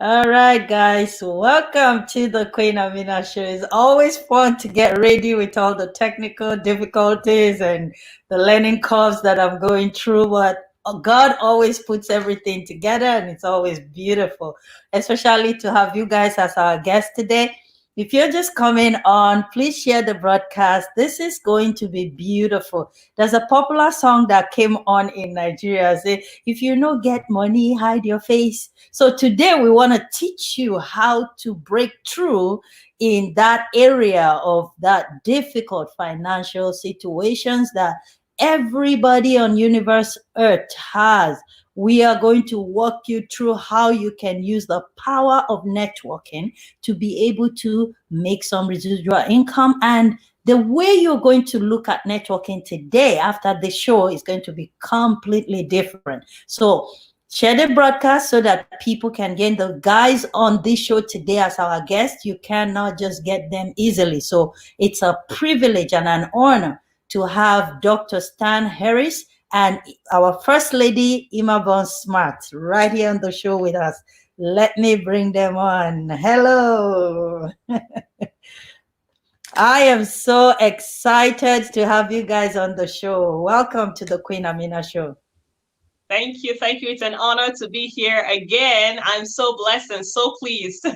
All right, guys, welcome to the Queen Amina show. It's always fun to get ready with all the technical difficulties and the learning curves that I'm going through, but God always puts everything together and it's always beautiful, especially to have you guys as our guest today. If you're just coming on, please share the broadcast. This is going to be beautiful. There's a popular song that came on in Nigeria. Say, if you no get money, hide your face. So today we want to teach you how to break through in that area of that difficult financial situations that everybody on universe earth has. We are going to walk you through how you can use the power of networking to be able to make some residual income. And the way you're going to look at networking today after the show is going to be completely different. So share the broadcast so that people can gain the guys on this show today as our guests. You cannot just get them easily. So it's a privilege and an honor to have Dr. Stan Harris and our First Lady, Imaobang Smart, right here on the show with us. Let me bring them on. Hello. I am so excited to have you guys on the show. Welcome to the Queen Amina show. Thank you. Thank you. It's an honor to be here again. I'm so blessed and so pleased.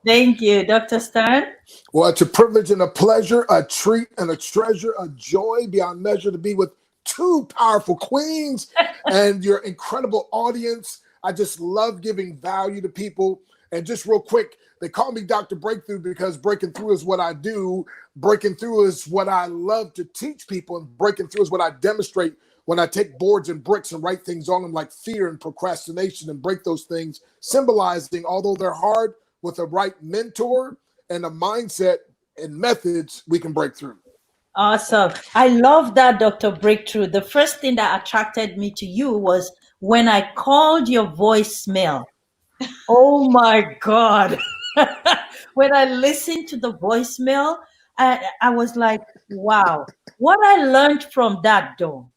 Thank you, Dr. Stan. Well, it's a privilege and a pleasure, a treat and a treasure, a joy beyond measure to be with two powerful queens and your incredible audience. I just love giving value to people. And just real quick, they call me Dr. Breakthrough because breaking through is what I do. Breaking through is what I love to teach people. And breaking through is what I demonstrate when I take boards and bricks and write things on them like fear and procrastination and break those things, symbolizing, although they're hard, with a right mentor and a mindset and methods, we can break through. Awesome. I love that, Dr. Breakthrough. The first thing that attracted me to you was when I called your voicemail. Oh my God. When I listened to the voicemail, I was like, wow. What I learned from that, though,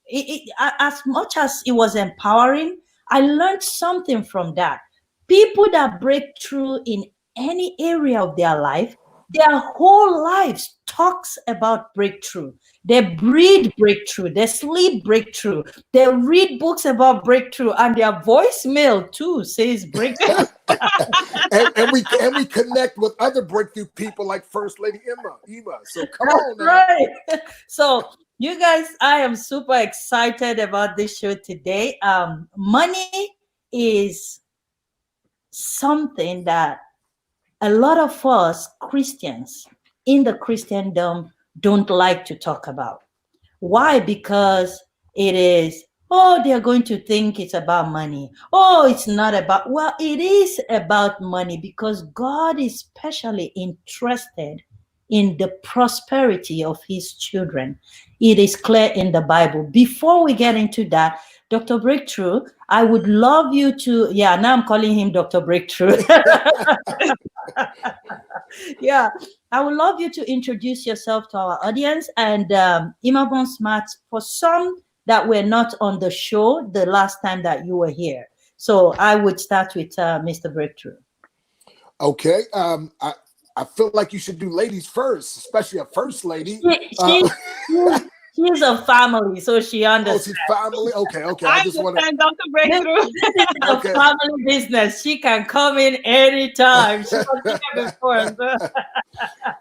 as much as it was empowering, I learned something from that. People that break through in any area of their life, their whole lives talks about breakthrough. They breathe breakthrough. They sleep breakthrough. They read books about breakthrough, and their voicemail too says breakthrough. and we connect with other breakthrough people like First Lady Eva. So come That's on now. right. So you guys, I am super excited about this show today. Money is something that a lot of us Christians in the Christendom don't like to talk about. Why? Because it is, oh, they're going to think it's about money. Oh, it's not about, well, it is about money because God is especially interested in the prosperity of his children. It is clear in the Bible. Before we get into that, Dr. Breakthrough, I would love you to, yeah, now I'm calling him Dr. Breakthrough. Yeah, I would love you to introduce yourself to our audience and Imaobang Smart for some that were not on the show the last time that you were here. So I would start with Mr. Breakthrough. Okay. I feel like you should do ladies first, especially a first lady. She's a family, so she understands. Oh, she's family? Okay. I just want to Dr. Breakthrough. This is a family business. She can come in anytime. She was here before.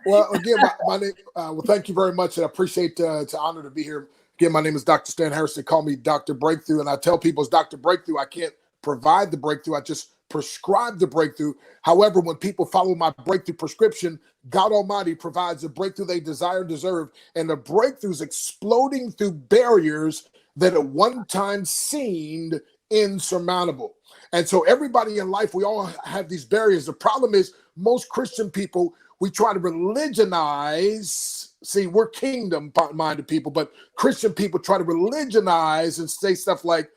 Well, again, my name, well, thank you very much. And I appreciate it's an honor to be here. Again, my name is Dr. Stan Harris. They call me Dr. Breakthrough. And I tell people it's Dr. Breakthrough. I can't provide the breakthrough. I just prescribe the breakthrough. However, when people follow my breakthrough prescription, God Almighty provides the breakthrough they desire and deserve. And the breakthrough is exploding through barriers that at one time seemed insurmountable. And so everybody in life, we all have these barriers. The problem is most Christian people, we try to religionize. See, we're kingdom-minded people, but Christian people try to religionize and say stuff like,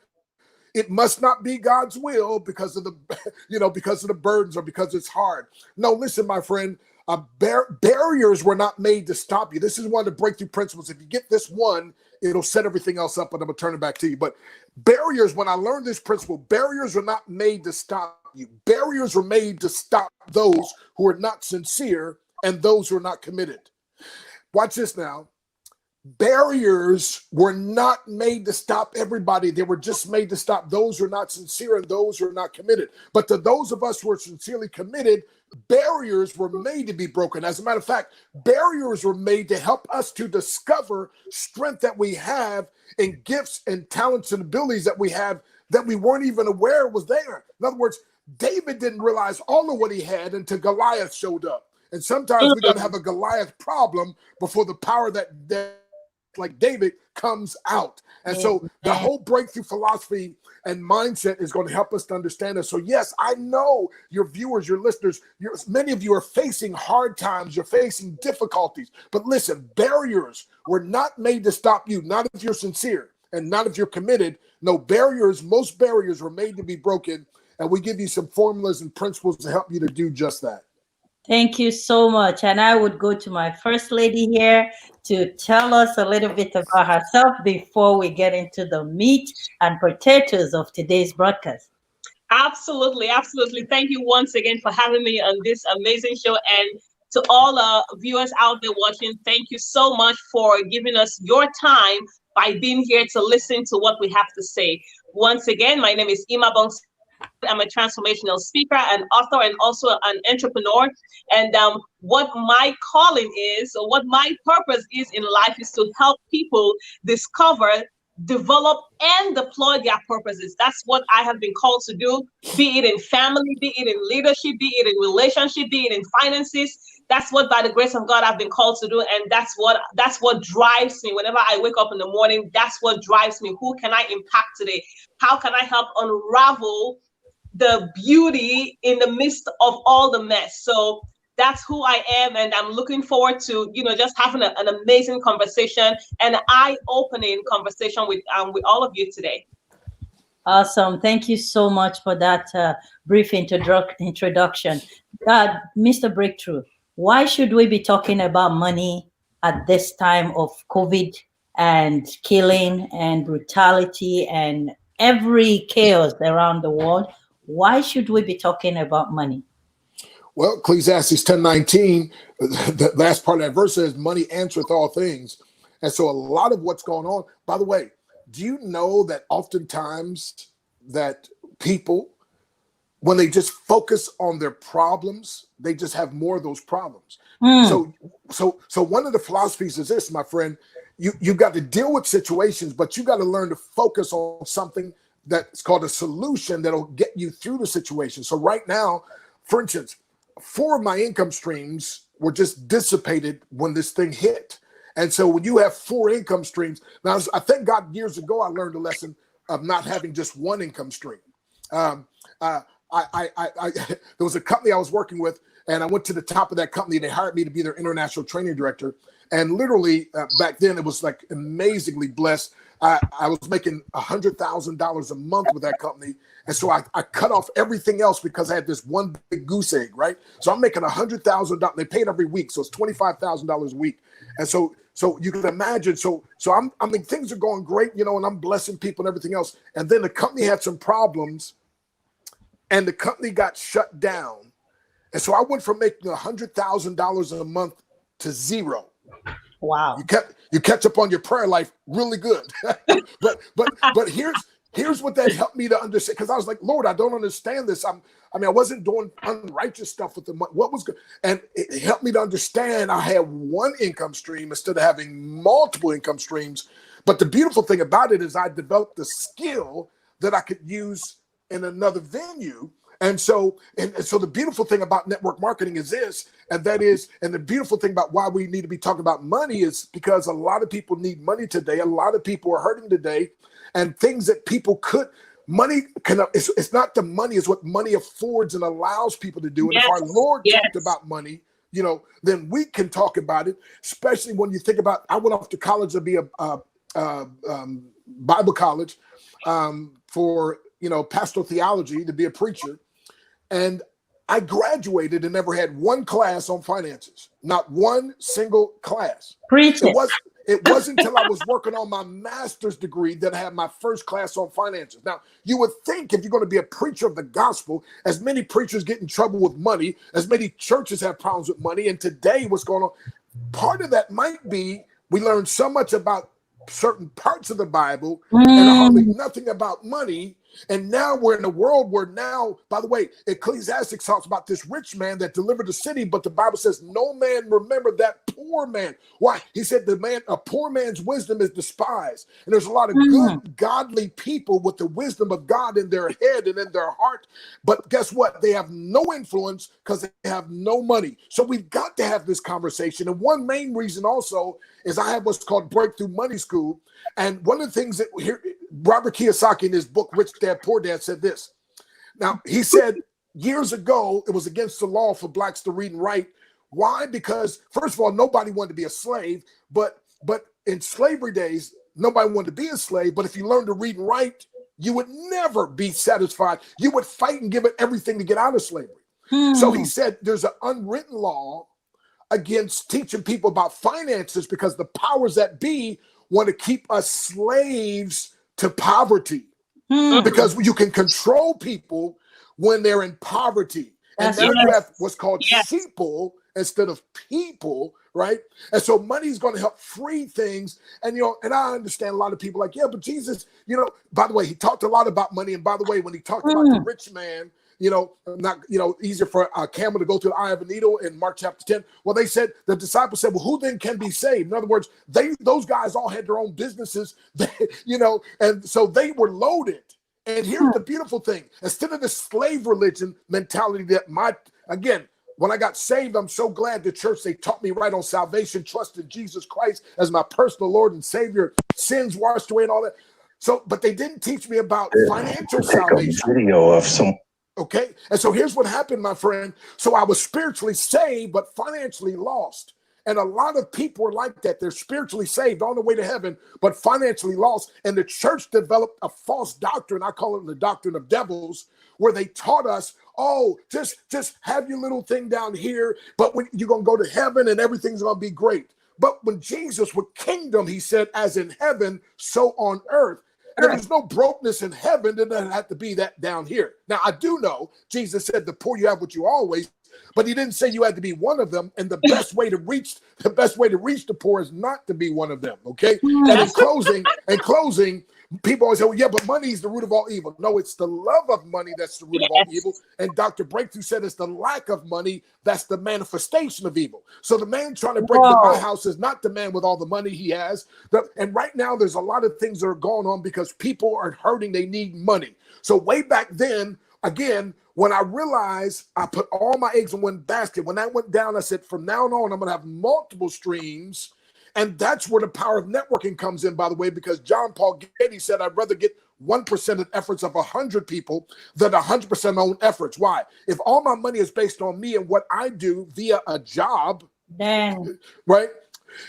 it must not be God's will because of the, because of the burdens or because it's hard. No, listen, my friend, barriers were not made to stop you. This is one of the breakthrough principles. If you get this one, it'll set everything else up, and I'm gonna turn it back to you. But barriers, when I learned this principle, barriers are not made to stop you. Barriers are made to stop those who are not sincere and those who are not committed. Watch this now. Barriers were not made to stop everybody. They were just made to stop those who are not sincere and those who are not committed. But to those of us who are sincerely committed, barriers were made to be broken. As a matter of fact, barriers were made to help us to discover strength that we have and gifts and talents and abilities that we have that we weren't even aware was there. In other words, David didn't realize all of what he had until Goliath showed up. And sometimes we got to have a Goliath problem before the power that like David comes out. And so the whole breakthrough philosophy and mindset is going to help us to understand this. So yes, I know your viewers, your listeners, many of you are facing hard times, you're facing difficulties, but listen, barriers were not made to stop you, not if you're sincere and not if you're committed. No, barriers, most barriers were made to be broken, and we give you some formulas and principles to help you to do just that. Thank you so much. And I would go to my first lady here to tell us a little bit about herself before we get into the meat and potatoes of today's broadcast. Absolutely, absolutely. Thank you once again for having me on this amazing show. And to all viewers out there watching, thank you so much for giving us your time by being here to listen to what we have to say. Once again, my name is Imaobang Smart. I'm a transformational speaker, an author, and also an entrepreneur. And what my calling is, or what my purpose is in life, is to help people discover, develop, and deploy their purposes. That's what I have been called to do, be it in family, be it in leadership, be it in relationship, be it in finances. That's what, by the grace of God, I've been called to do. And that's what drives me. Whenever I wake up in the morning, that's what drives me. Who can I impact today? How can I help unravel the beauty in the midst of all the mess? So that's who I am, and I'm looking forward to just having an amazing conversation, an eye-opening conversation with all of you today. Awesome. Thank you so much for that brief introduction. Mr. Breakthrough, why should we be talking about money at this time of COVID and killing and brutality and every chaos around the world? Why should we be talking about money? Well, Ecclesiastes 10:19, the last part of that verse says, money answereth all things. And so a lot of what's going on, by the way, do you know that oftentimes that people, when they just focus on their problems, they just have more of those problems. So one of the philosophies is this, my friend, you've got to deal with situations, but you got to learn to focus on something that's called a solution that'll get you through the situation. So right now, for instance, 4 of my income streams were just dissipated when this thing hit. And so when you have 4 income streams, now I thank God years ago I learned a lesson of not having just one income stream. There was a company I was working with, and I went to the top of that company. They hired me to be their international training director. And literally back then it was like amazingly blessed. I was making $100,000 a month with that company. And so I cut off everything else because I had this one big goose egg, right? So I'm making $100,000. They paid every week. So it's $25,000 a week. And so you can imagine, I mean, things are going great, and I'm blessing people and everything else. And then the company had some problems and the company got shut down. And so I went from making $100,000 a month to zero. Wow. You catch up on your prayer life really good. but here's what that helped me to understand, because I was like, Lord, I don't understand this. I wasn't doing unrighteous stuff with the money. What was good? And it helped me to understand I had one income stream instead of having multiple income streams. But the beautiful thing about it is I developed a skill that I could use in another venue. And so the beautiful thing about network marketing is this, and the beautiful thing about why we need to be talking about money is because a lot of people need money today. A lot of people are hurting today, and things that people it's not the money, it's what money affords and allows people to do. And yes, if our Lord yes. talked about money, then we can talk about it, especially when you think about, I went off to college to be a Bible college for, pastoral theology, to be a preacher. And I graduated and never had one class on finances, not one single class. Preach it. It wasn't until I was working on my master's degree that I had my first class on finances. Now, you would think if you're going to be a preacher of the gospel, as many preachers get in trouble with money, as many churches have problems with money, and today what's going on, part of that might be we learned so much about certain parts of the Bible and hardly nothing about money. And now we're in a world where now, by the way, Ecclesiastes talks about this rich man that delivered the city, but the Bible says no man remembered that poor man. Why? He said a poor man's wisdom is despised. And there's a lot of good, godly people with the wisdom of God in their head and in their heart. But guess what? They have no influence because they have no money. So we've got to have this conversation. And one main reason also is I have what's called Breakthrough Money School. And one of the things that here, Robert Kiyosaki in his book, Rich Dad, Poor Dad, said this. Now, he said years ago, it was against the law for blacks to read and write. Why? Because, first of all, nobody wanted to be a slave. But in slavery days, nobody wanted to be a slave. But if you learned to read and write, you would never be satisfied. You would fight and give it everything to get out of slavery. So he said there's an unwritten law against teaching people about finances because the powers that be want to keep us slaves to poverty because you can control people when they're in poverty. And then you have what's called sheeple instead of people, right? And so money is going to help free things. And, and I understand a lot of people like, yeah, but Jesus, by the way, he talked a lot about money. And by the way, when he talked about the rich man, easier for a camel to go through the eye of a needle in Mark chapter 10. Well, the disciples said, well, who then can be saved? In other words, those guys all had their own businesses, and so they were loaded. And here's the beautiful thing. Instead of the slave religion mentality again, when I got saved, I'm so glad the church, they taught me right on salvation, trust in Jesus Christ as my personal Lord and Savior, sins washed away and all that. So, but they didn't teach me about financial salvation. A video of some. Okay. And so here's what happened, my friend. So I was spiritually saved, but financially lost. And a lot of people are like that. They're spiritually saved on the way to heaven, but financially lost. And the church developed a false doctrine. I call it the Doctrine of Devils, where they taught us, just have your little thing down here, but when you're going to go to heaven and everything's going to be great. But when Jesus with kingdom, he said, as in heaven, so on earth. And if there's no brokenness in heaven, then it have to be that down here. Now, I do know Jesus said, the poor you have what you always, but he didn't say you had to be one of them. And the best way to reach the poor is not to be one of them. Okay. And in closing, people always say, well, yeah, but money is the root of all evil. No, it's the love of money that's the root of all evil. And Dr. Breakthrough said it's the lack of money that's the manifestation of evil. So the man trying to break into my house is not the man with all the money he has. And right now, there's a lot of things that are going on because people are hurting. They need money. So way back then, again, when I realized I put all my eggs in one basket, when that went down, I said, from now on, I'm going to have multiple streams. And that's where the power of networking comes in, by the way, because John Paul Getty said, I'd rather get 1% of efforts of 100 people than 100% own efforts. Why? If all my money is based on me and what I do via a job, right?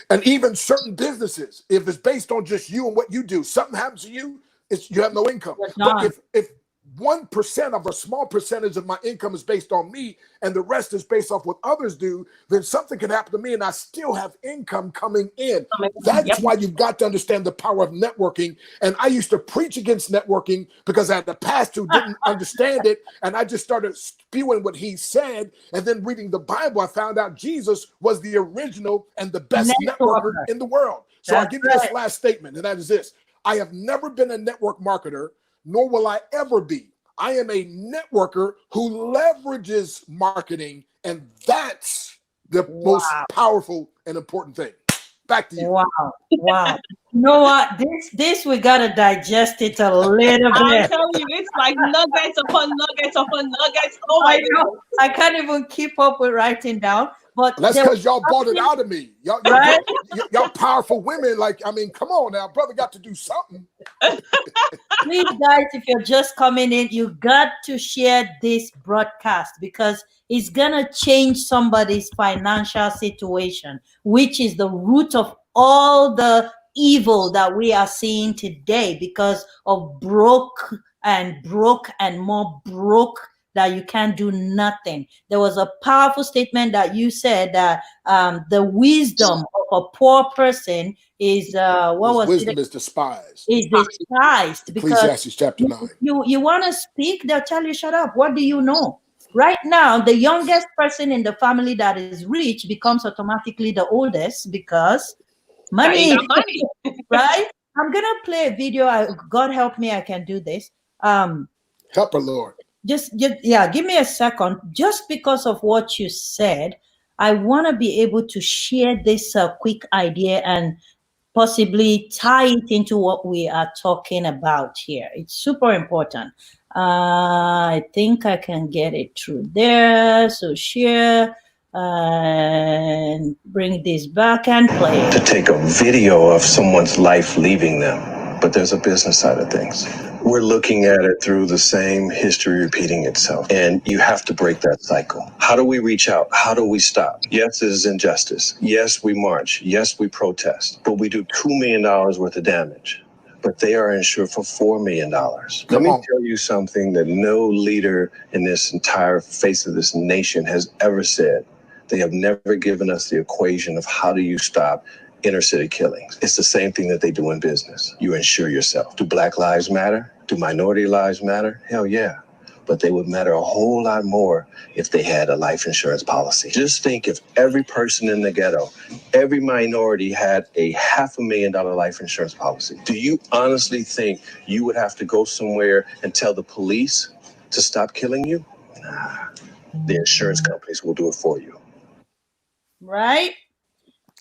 And even certain businesses, if it's based on just you and what you do, something happens to you, you have no income. But if 1% of a small percentage of my income is based on me and the rest is based off what others do, then something can happen to me and I still have income coming in. That's why you've got to understand the power of networking. And I used to preach against networking because I had a pastor who didn't understand it. And I just started spewing what he said. And then reading the Bible, I found out Jesus was the original and the best networker in the world. So I'll give you this last statement, and that is this. I have never been a network marketer, nor will I ever be. I am a networker who leverages marketing, and that's the most powerful and important thing. Back to you. Wow. You know what? This we gotta digest it a little bit. I'm telling you, it's like nuggets upon nuggets upon nuggets. Oh my God. I can't even keep up with writing down. But that's because y'all bought it out of me. Y'all powerful women. Come on now, brother got to do something. Please, guys, if you're just coming in, you got to share this broadcast because it's gonna change somebody's financial situation, which is the root of all the evil that we are seeing today because of broke and more broke, that you can't do nothing. There was a powerful statement that you said that the wisdom of a poor person is what was wisdom it? is despised. Is despised, because Ecclesiastes chapter 9. you want to speak, they'll tell you shut up. What do you know? Right now, the youngest person in the family that is rich becomes automatically the oldest because money. You got money. Right? I'm gonna play a video. God help me, I can do this. Help her, Lord. Just yeah, give me a second. Just because of what you said, I want to be able to share this quick idea and possibly tie it into what we are talking about here. It's super important. I think I can get it through there. So share and bring this back and play. To take a video of someone's life leaving them, but there's a business side of things. We're looking at it through the same history repeating itself, and you have to break that cycle. How do we reach out? How do we stop? Yes, there's injustice. Yes, we march. Yes, we protest, but we do $2 million worth of damage. But they are insured for $4 million. Let me tell you something that no leader in this entire face of this nation has ever said. They have never given us the equation of how do you stop inner city killings. It's the same thing that they do in business. You insure yourself. Do Black lives matter? Do minority lives matter? Hell yeah. But they would matter a whole lot more if they had a life insurance policy. Just think if every person in the ghetto, every minority had a $500,000 life insurance policy. Do you honestly think you would have to go somewhere and tell the police to stop killing you? Nah, the insurance companies will do it for you. Right?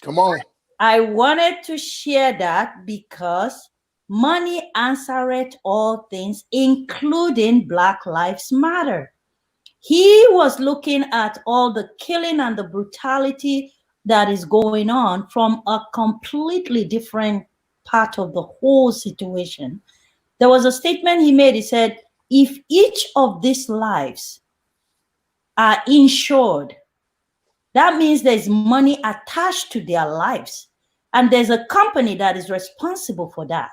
Come on. I wanted to share that because money answereth all things, including Black Lives Matter. He was looking at all the killing and the brutality that is going on from a completely different part of the whole situation. There was a statement he made. He said, if each of these lives are insured, that means there's money attached to their lives. And there's a company that is responsible for that.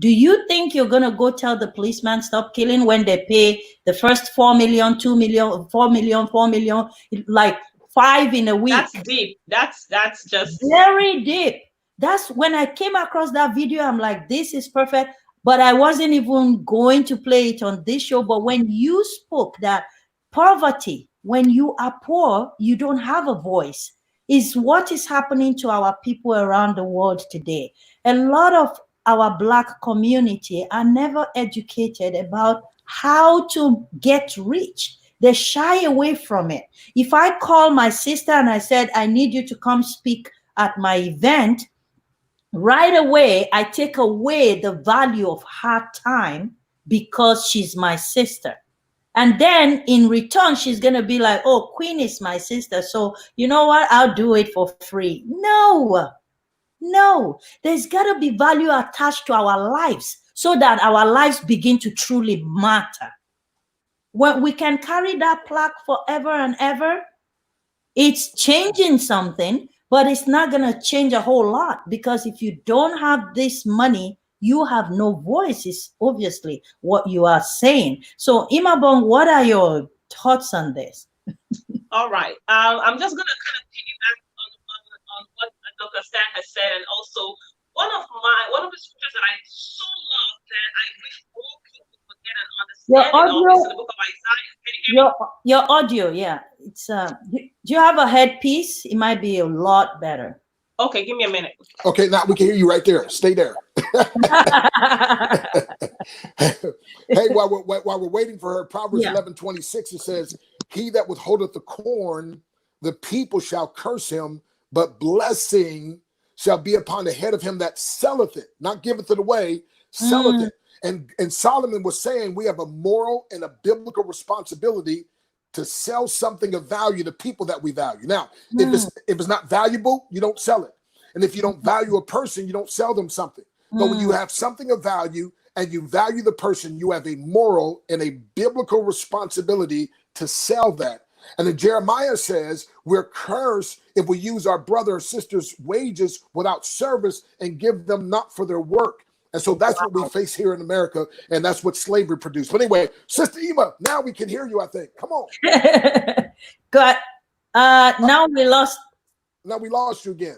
Do you think you're going to go tell the policeman stop killing when they pay the first 4 million, 2 million, 4 million, 4 million, like 5 in a week? That's deep. That's just very deep. That's when I came across that video, I'm like, this is perfect. But I wasn't even going to play it on this show. But when you spoke that poverty, when you are poor, you don't have a voice, is what is happening to our people around the world today. A lot of our Black community are never educated about how to get rich. They shy away from it. If I call my sister and I said, I need you to come speak at my event, right away, I take away the value of her time because she's my sister. And then in return, she's going to be like, oh, Queen is my sister. So you know what? I'll do it for free. No, there's got to be value attached to our lives so that our lives begin to truly matter. When we can carry that plaque forever and ever, it's changing something, but it's not going to change a whole lot, because if you don't have this money, you have no voice, is obviously what you are saying. So Imaobang, what are your thoughts on this? all right. I'm just going to kind of piggyback on what Dr. Stan has said, and also one of the scriptures that I so love that I wish more people would get an understanding of is in the book of Isaiah. Can you hear me? Your audio, yeah. It's do you have a headpiece? It might be a lot better. Okay, give me a minute. Okay, now we can hear you right there. Stay there. Hey, while we're waiting for her, Proverbs 11:26, it says, he that withholdeth the corn, the people shall curse him, but blessing shall be upon the head of him that selleth it, not giveth it away, selleth it. And Solomon was saying we have a moral and a biblical responsibility to sell something of value to people that we value. Now, if it's not valuable, you don't sell it. And if you don't value a person, you don't sell them something. But when you have something of value and you value the person, you have a moral and a biblical responsibility to sell that. And then Jeremiah says we're cursed if we use our brother or sister's wages without service and give them not for their work. And so that's what we face here in America, and that's what slavery produced. But anyway, Sister Ema, now we can hear you, I think. Come on. God, now we lost. Now we lost you again.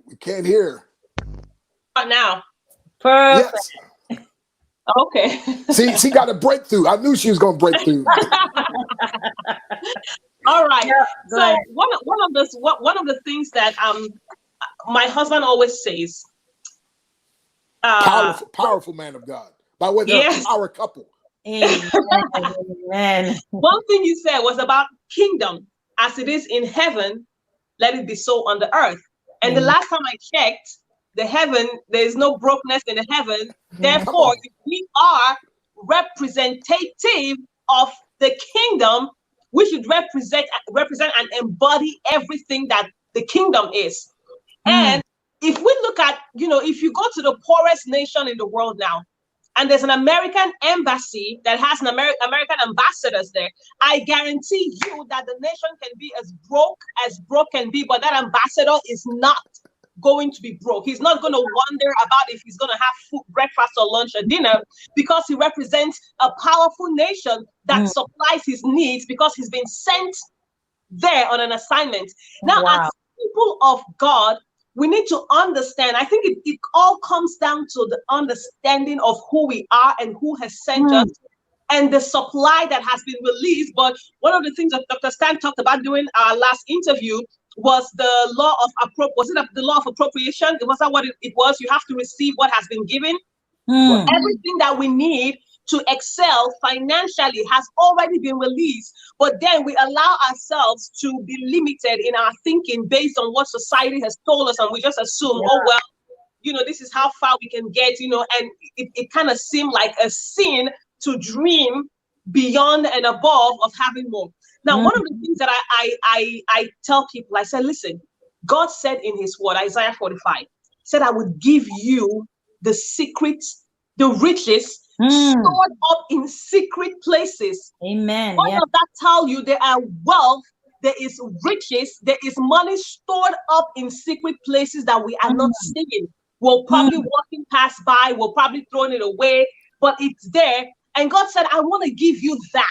We can't hear. Right now. Perfect. Yes. Okay. See, she got a breakthrough. I knew she was going to break through. All right. Yeah, go So ahead. one of the things that my husband always says. Powerful man of God. By the way, they're Yes. a power couple. Amen. Amen. One thing you said was about kingdom, as it is in heaven, let it be so on the earth. And the Amen. last time I checked, there is no brokenness in the heaven. Therefore, if we are representative of the kingdom, we should represent and embody everything that the kingdom is. And if we look at, if you go to the poorest nation in the world now, and there's an American embassy that has an American ambassadors there, I guarantee you that the nation can be as broke can be, but that ambassador is not going to be broke. He's not going to wonder about if he's going to have food, breakfast or lunch or dinner, because he represents a powerful nation that supplies his needs because he's been sent there on an assignment. Now, as people of God, we need to understand. I think it all comes down to the understanding of who we are and who has sent us and the supply that has been released. But one of the things that Dr. Stan talked about during our last interview was the law of the law of appropriation? Was that what it was? You have to receive what has been given. Everything that we need to excel financially has already been released, but then we allow ourselves to be limited in our thinking based on what society has told us, and we just assume, oh well, this is how far we can get, and it kind of seemed like a sin to dream beyond and above of having more. Now, one of the things that I tell people, I said, listen, God said in his word, Isaiah 45, said, I would give you the secrets, the riches stored up in secret places. Amen. What does that tell you? There are wealth, there is riches, there is money stored up in secret places that we are not seeing. We're probably walking past by, we're probably throwing it away, but it's there. And God said, I want to give you that.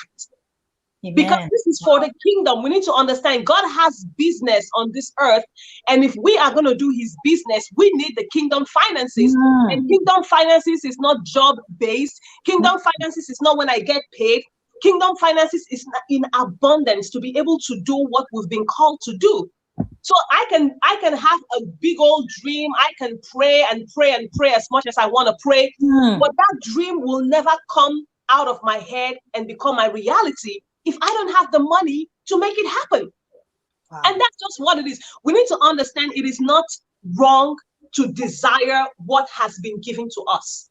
Amen. Because this is for the kingdom. We need to understand God has business on this earth. And if we are going to do his business, we need the kingdom finances. And kingdom finances is not job-based. Kingdom finances is not when I get paid. Kingdom finances is in abundance to be able to do what we've been called to do. So I can have a big old dream. I can pray and pray and pray as much as I want to pray. But that dream will never come out of my head and become my reality if I don't have the money to make it happen. And that's just what it is. We need to understand it is not wrong to desire what has been given to us.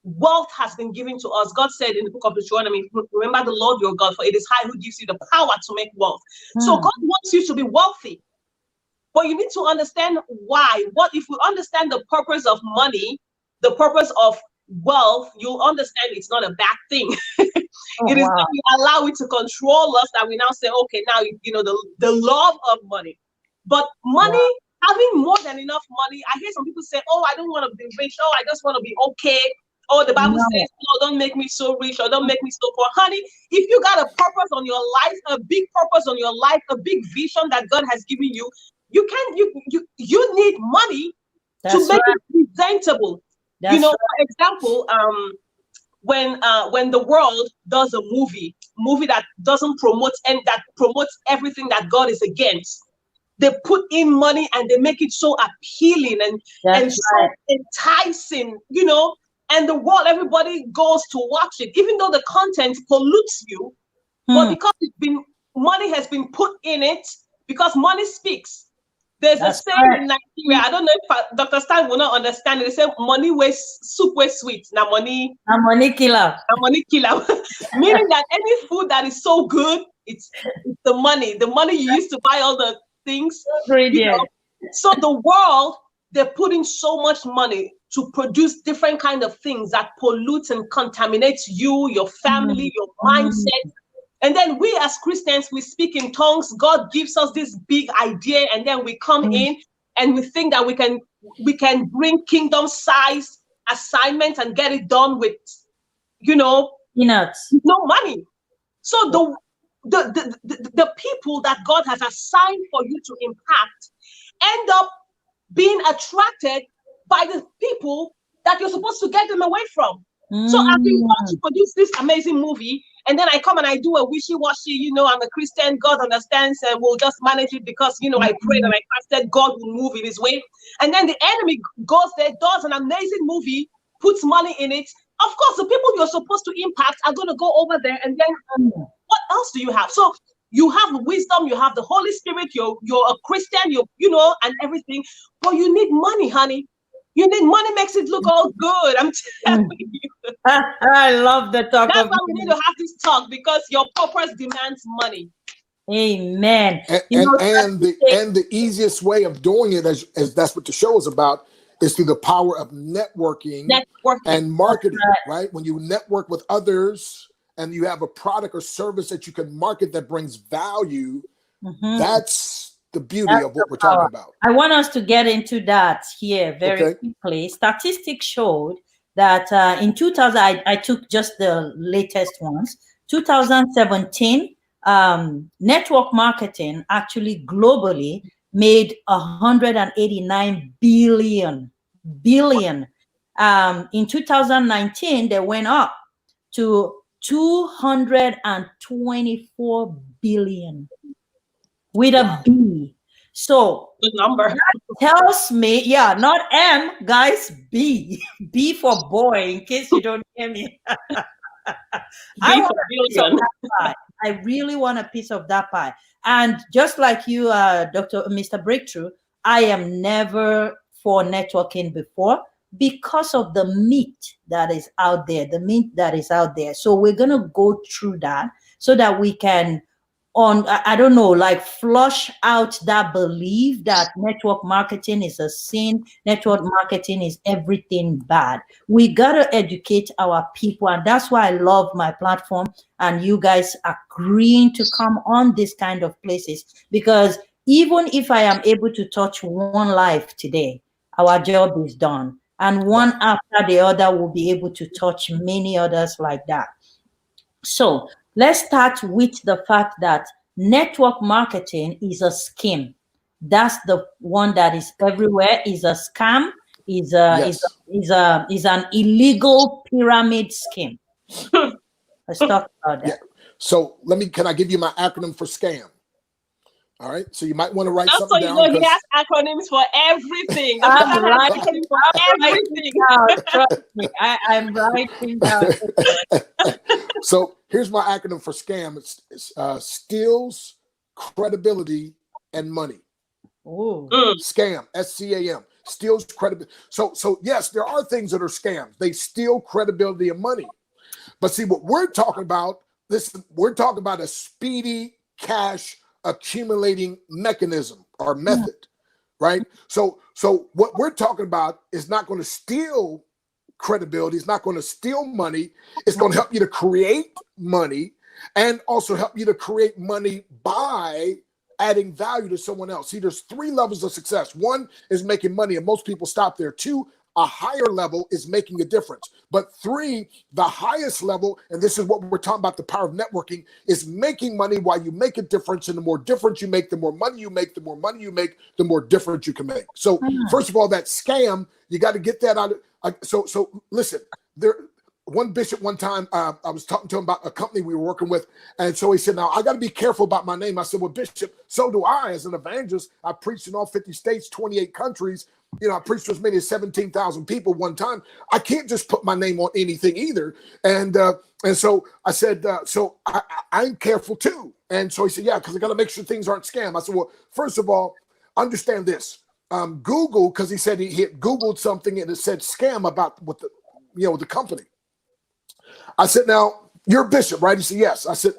Wealth has been given to us. God said in the book of Deuteronomy, remember the Lord your God, for it is I who gives you the power to make wealth. So God wants you to be wealthy. But you need to understand why. What if we understand the purpose of money, the purpose of wealth, you'll understand it's not a bad thing. It is when we allow it to control us that we now say, okay, now the love of money. But money, having more than enough money, I hear some people say, oh, I don't want to be rich. Oh, I just want to be okay. Oh, the Bible says, oh, don't make me so rich or don't make me so poor. Honey, if you got a purpose on your life, a big purpose on your life, a big vision that God has given you, you need money to make it presentable. For example, when the world does a movie that doesn't promote and that promotes everything that God is against, they put in money and they make it so appealing and so enticing, and the world, everybody goes to watch it, even though the content pollutes you, but because money has been put in it, because money speaks. There's a saying in Nigeria, I don't know if Dr. Stan will not understand it. They say money soup was sweet. Now money killer. Meaning that any food that is so good, it's the money you used to buy all the things. So the world, they're putting so much money to produce different kind of things that pollute and contaminate you, your family, your mindset. And then we as Christians, we speak in tongues. God gives us this big idea, and then we come in and we think that we can bring kingdom-sized assignments and get it done with, peanuts, no money. So the people that God has assigned for you to impact, end up being attracted by the people that you're supposed to get them away from. So I've been called to produce this amazing movie, and then I come and I do a wishy-washy, I'm a Christian, God understands, and we'll just manage it because, I prayed and I fasted, God will move in his way. And then the enemy goes there, does an amazing movie, puts money in it. Of course, the people you're supposed to impact are going to go over there, and then what else do you have? So you have wisdom, you have the Holy Spirit, you're a Christian, and everything, but you need money, honey. You need money, makes it look all good. I'm telling you. I love the talk. That's why we need to have this talk, because your purpose demands money. Amen. And the easiest way of doing it, as that's what the show is about, is through the power of networking and marketing, right? When you network with others and you have a product or service that you can market that brings value, that's the beauty of what we're talking about. I want us to get into that here very quickly. Statistics showed that in 2000, I took just the latest ones. 2017, network marketing actually globally made 189 billion. In 2019, they went up to 224 billion. With a B. So good number. That tells me, not M, guys, B. B for boy, in case you don't hear me. I really want a piece of that pie. And just like you, Mr. Breakthrough, I am never for networking before because of the meat that is out there, So we're going to go through that so that we can flush out that belief that network marketing is a sin, network marketing is everything bad. We got to educate our people, and that's why I love my platform and you guys agreeing to come on this kind of places, because even if I am able to touch one life today, our job is done, and one after the other will be able to touch many others like that. So let's start with the fact that network marketing is a scheme. That's the one that is everywhere, is a scam, is an illegal pyramid scheme. Let's talk about that. Yeah. So can I give you my acronym for scam? All right. So you might want to write something down. He has acronyms for everything. I'm writing down. Trust me, I'm writing down. So here's my acronym for scam. It's steals credibility and money. Scam, SCAM, steals credibility. So yes, there are things that are scams. They steal credibility and money. But see, what we're talking about, we're talking about a speedy cash accumulating mechanism or method, right? So what we're talking about is not going to steal credibility. It's not going to steal money. It's going to help you to create money, and also help you to create money by adding value to someone else. See, there's 3 levels of success. 1 is making money, and most people stop there. 2, a higher level is making a difference. But 3, the highest level, and this is what we're talking about, the power of networking, is making money while you make a difference. And the more difference you make, the more money you make, the more money you make, the more difference you can make. So first of all, that scam, you got to get that out. So listen, one bishop one time, I was talking to him about a company we were working with. And so he said, now I got to be careful about my name. I said, well, Bishop, so do I as an evangelist. I preached in all 50 states, 28 countries. I preached to as many as 17,000 people one time. I can't just put my name on anything either. And so I said, so I'm careful too. And so he said, yeah, because I got to make sure things aren't scam. I said, well, first of all, understand this. Google, because he said he had Googled something and it said scam about what the company. I said, now, you're a bishop, right? He said, yes. I said,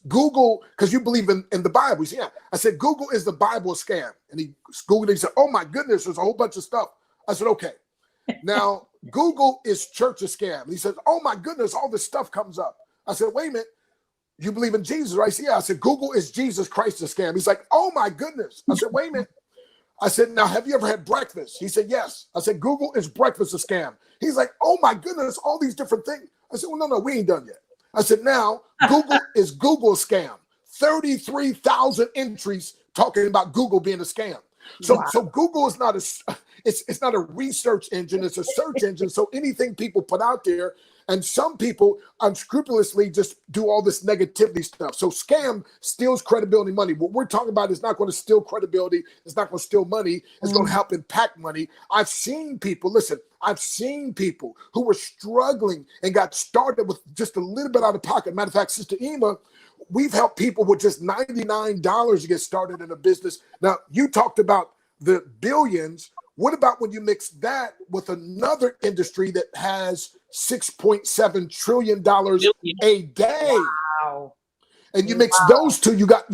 Google, because you believe in the Bible. He said, yeah. I said, Google is the Bible scam. And he Googled it. He said, oh, my goodness, there's a whole bunch of stuff. I said, okay. Now, Google is church a scam. He said, oh, my goodness, all this stuff comes up. I said, wait a minute. You believe in Jesus, right? He said, yeah. I said, Google is Jesus Christ a scam. He's like, oh, my goodness. I said, wait a minute. I said, now, have you ever had breakfast? He said, yes. I said, Google is breakfast a scam. He's like, oh, my goodness, all these different things. I said, well, no, we ain't done yet. I said, now, Google is Google scam. 33,000 entries talking about Google being a scam. So Wow. so Google is not it's not a research engine, it's a search engine. So anything people put out there, and some people unscrupulously just do all this negativity stuff. So scam steals credibility, money. What we're talking about is not going to steal credibility. It's not going to steal money. It's going to help impact money. I've seen people, listen, I've seen people who were struggling and got started with just a little bit out of pocket. Matter of fact, Sister Ema, we've helped people with just $99 to get started in a business. Now, you talked about the billions. What about when you mix that with another industry that has $6.7 trillion a day? Wow. And you mix those two, you got,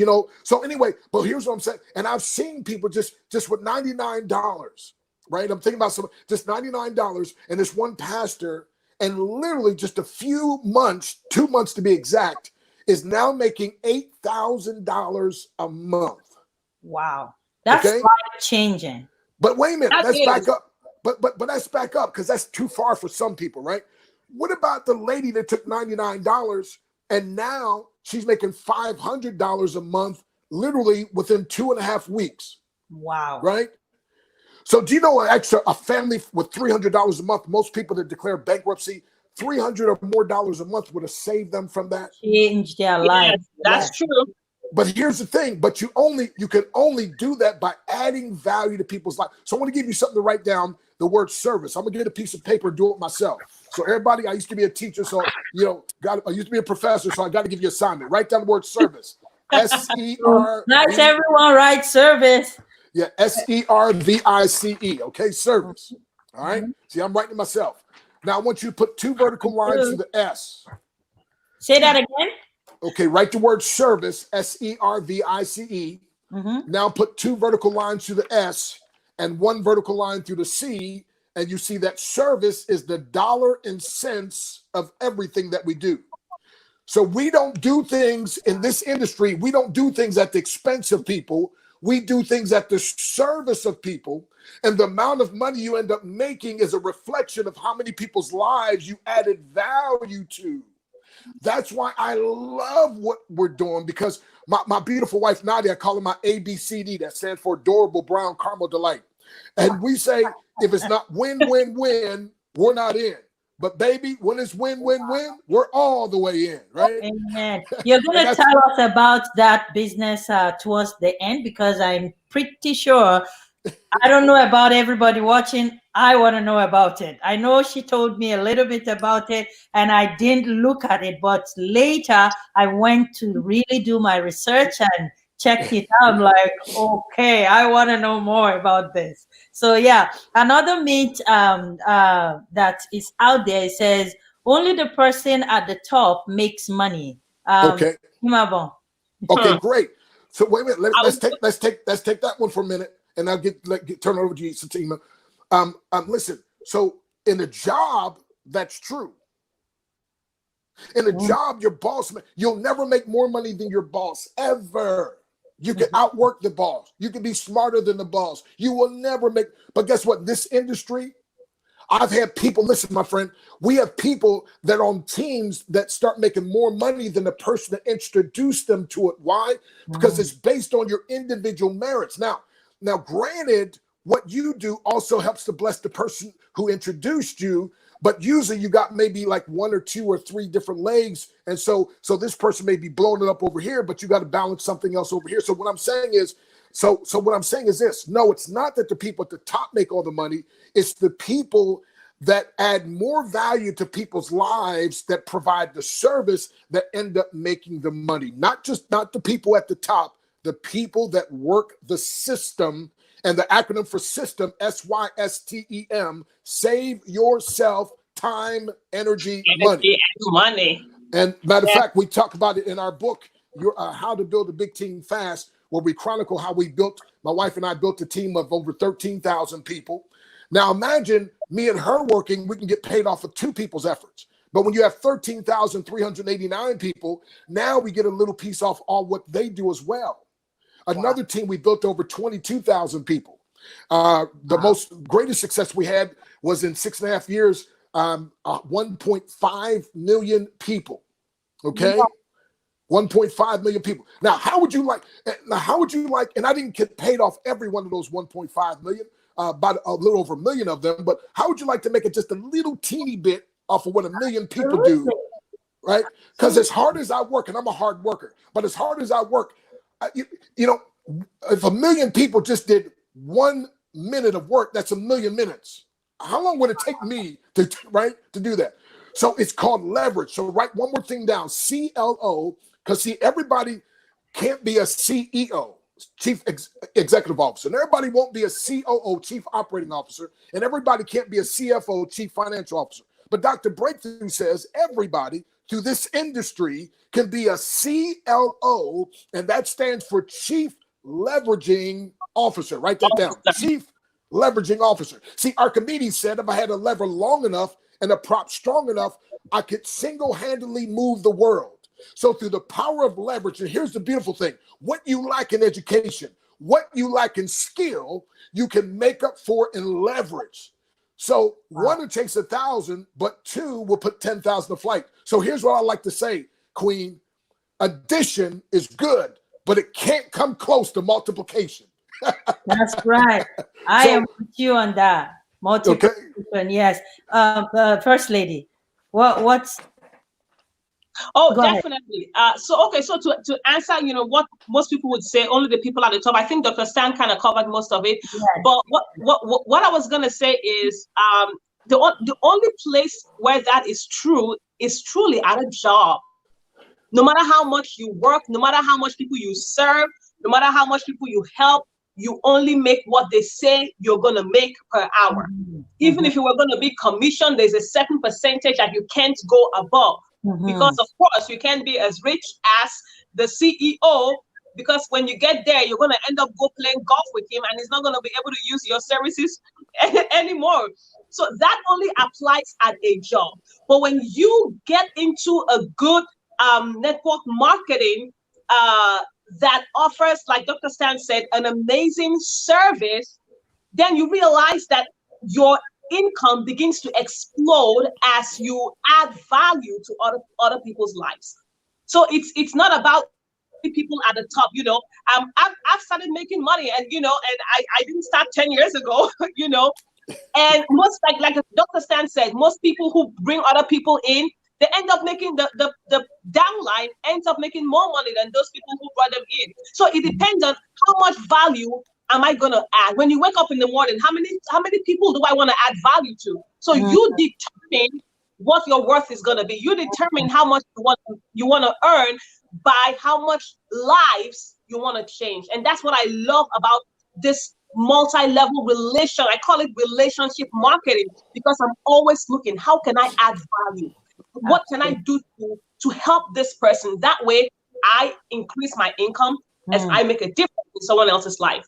so anyway, but here's what I'm saying. And I've seen people just with $99, right? I'm thinking about just $99, and this one pastor, and literally just a few months, 2 months to be exact, is now making $8,000 a month. Wow. That's Okay? life-changing. But wait a minute, That let's is. back up. But let's back up, because that's too far for some people, right? What about the lady that took $99 and now she's making $500 a month, literally within 2.5 weeks? Wow. Right? So do you know a family with $300 a month, most people that declare bankruptcy, $300 or more a month would have saved them from that? Change their life. Yes, that's true. But here's the thing, but you can only do that by adding value to people's life. So I want to give you something to write down, the word service. I'm gonna get a piece of paper and do it myself. So everybody, I used to be a teacher, so I used to be a professor, so I got to give you an assignment. Write down the word service. S-E-R. Nice, everyone, write service. Yeah, S-E-R-V-I-C-E. Okay, service. All right. See, I'm writing it myself. Now I want you to put 2 vertical lines to the S. Say that again. Okay, write the word service, S-E-R-V-I-C-E. Now put 2 vertical lines to the S and 1 vertical line through the C, and you see that service is the dollar and cents of everything that we do. So we don't do things in this industry, we don't do things at the expense of people. We do things at the service of people, and the amount of money you end up making is a reflection of how many people's lives you added value to. That's why I love what we're doing, because my beautiful wife, Nadia, I call her my ABCD. That stands for Adorable Brown Caramel Delight. And we say, if it's not win, win, win, we're not in. But baby, when it's win, win, win, we're all the way in, right? Amen. You're going to tell us about that business towards the end, because I'm pretty sure, I don't know about everybody watching. I want to know about it. I know she told me a little bit about it and I didn't look at it, but later I went to really do my research and checked it out. I'm like, okay, I want to know more about this. So yeah, another myth that is out there, it says only the person at the top makes money. Okay. Imaobang. Okay, great. So wait a minute. Let's take that one for a minute, and I'll turn it over to you, Satima. Listen. So in a job, that's true. In a job, your boss, you'll never make more money than your boss ever. You can outwork the boss. You can be smarter than the boss. You will never make. But guess what? This industry, I've had people, listen, my friend, we have people that are on teams that start making more money than the person that introduced them to it. Why? Because it's based on your individual merits. Now, granted, what you do also helps to bless the person who introduced you, but usually you got maybe like 1 or 2 or 3 different legs. And so this person may be blowing it up over here, but you got to balance something else over here. So what I'm saying is, what I'm saying is this. No, it's not that the people at the top make all the money. It's the people that add more value to people's lives, that provide the service, that end up making the money. Not the people at the top, the people that work the system. And the acronym for system, SYSTEM, save yourself time, energy, money. And matter of fact, we talk about it in our book, How to Build a Big Team Fast, where we chronicle how my wife and I built a team of over 13,000 people. Now imagine me and her working, we can get paid off of 2 people's efforts. But when you have 13,389 people, now we get a little piece off all what they do as well. Another team, we built over 22,000 people. The greatest success we had was in 6.5 years, 1.5 million people. Okay. 1.5 million people. Now, how would you like, and I didn't get paid off every one of those 1.5 million, about a little over 1 million of them, but how would you like to make it just a little teeny bit off of what 1 million people do, right? Because as hard as I work, and I'm a hard worker, but as hard as I work, you know, if 1 million people just did 1 minute of work, that's 1 million minutes. How long would it take me to do that? So it's called leverage. So write one more thing down, CLO, because see, everybody can't be a CEO, Chief Executive Officer, and everybody won't be a COO, Chief Operating Officer, and everybody can't be a CFO, Chief Financial Officer. But Dr. Breakthrough says everybody through this industry can be a CLO, and that stands for Chief Leveraging Officer. Write that down, Chief Leveraging Officer. See, Archimedes said if I had a lever long enough and a prop strong enough, I could single-handedly move the world. So through the power of leverage, and here's the beautiful thing, what you lack in education, what you lack in skill, you can make up for in leverage. So one, it takes 1,000, but two will put 10,000 to flight. So here's what I like to say, Queen. Addition is good, but it can't come close to multiplication. That's right. I am with you on that. Multiplication, okay. Yes. First Lady, what's... Oh, definitely. So to answer, you know, what most people would say, only the people at the top. I think Dr. Stan kind of covered most of it. Yes. But what I was gonna say is, the only place where that is true is truly at a job. No matter how much you work, no matter how much people you serve, no matter how much people you help, you only make what they say you're gonna make per hour. Mm-hmm. Even if you were gonna be commissioned, there's a certain percentage that you can't go above. Mm-hmm. Because of course you can't be as rich as the CEO, because when you get there, you're going to end up playing golf with him, and he's not going to be able to use your services anymore. So that only applies at a job. But when you get into a good network marketing that offers, like Dr. Stan said, an amazing service, then you realize that your income begins to explode as you add value to other people's lives. So it's not about people at the top, you know. I've started making money, and you know, and I didn't start 10 years ago, you know. And most like Dr. Stan said, most people who bring other people in, they end up making the downline ends up making more money than those people who brought them in. So it depends on how much value am I going to add? When you wake up in the morning, how many people do I want to add value to? So you determine what your worth is going to be. You determine how much you want to earn by how much lives you want to change. And that's what I love about this multi-level relation. I call it relationship marketing, because I'm always looking, how can I add value? What can I do to help this person? That way I increase my income as I make a difference in someone else's life.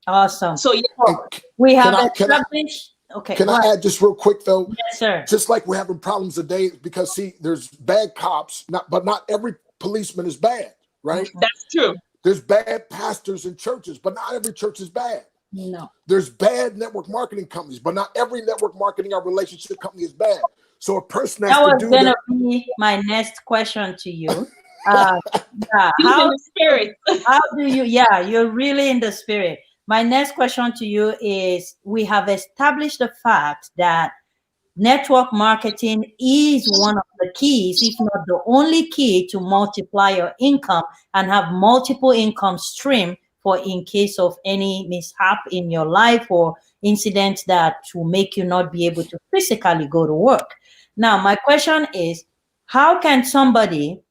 Awesome. So we have established. Okay. Can I add just real quick though? Yes, sir. Just like we're having problems today, because see, there's bad cops, but not every policeman is bad, right? That's true. There's bad pastors in churches, but not every church is bad. No. There's bad network marketing companies, but not every network marketing or relationship company is bad. So a person has to do that. That was gonna be my next question to you. How in the spirit. How do you? Yeah, you're really in the spirit. My next question to you is: we have established the fact that network marketing is one of the keys, if not the only key, to multiply your income and have multiple income stream for in case of any mishap in your life or incidents that will make you not be able to physically go to work. Now, my question is, how can somebody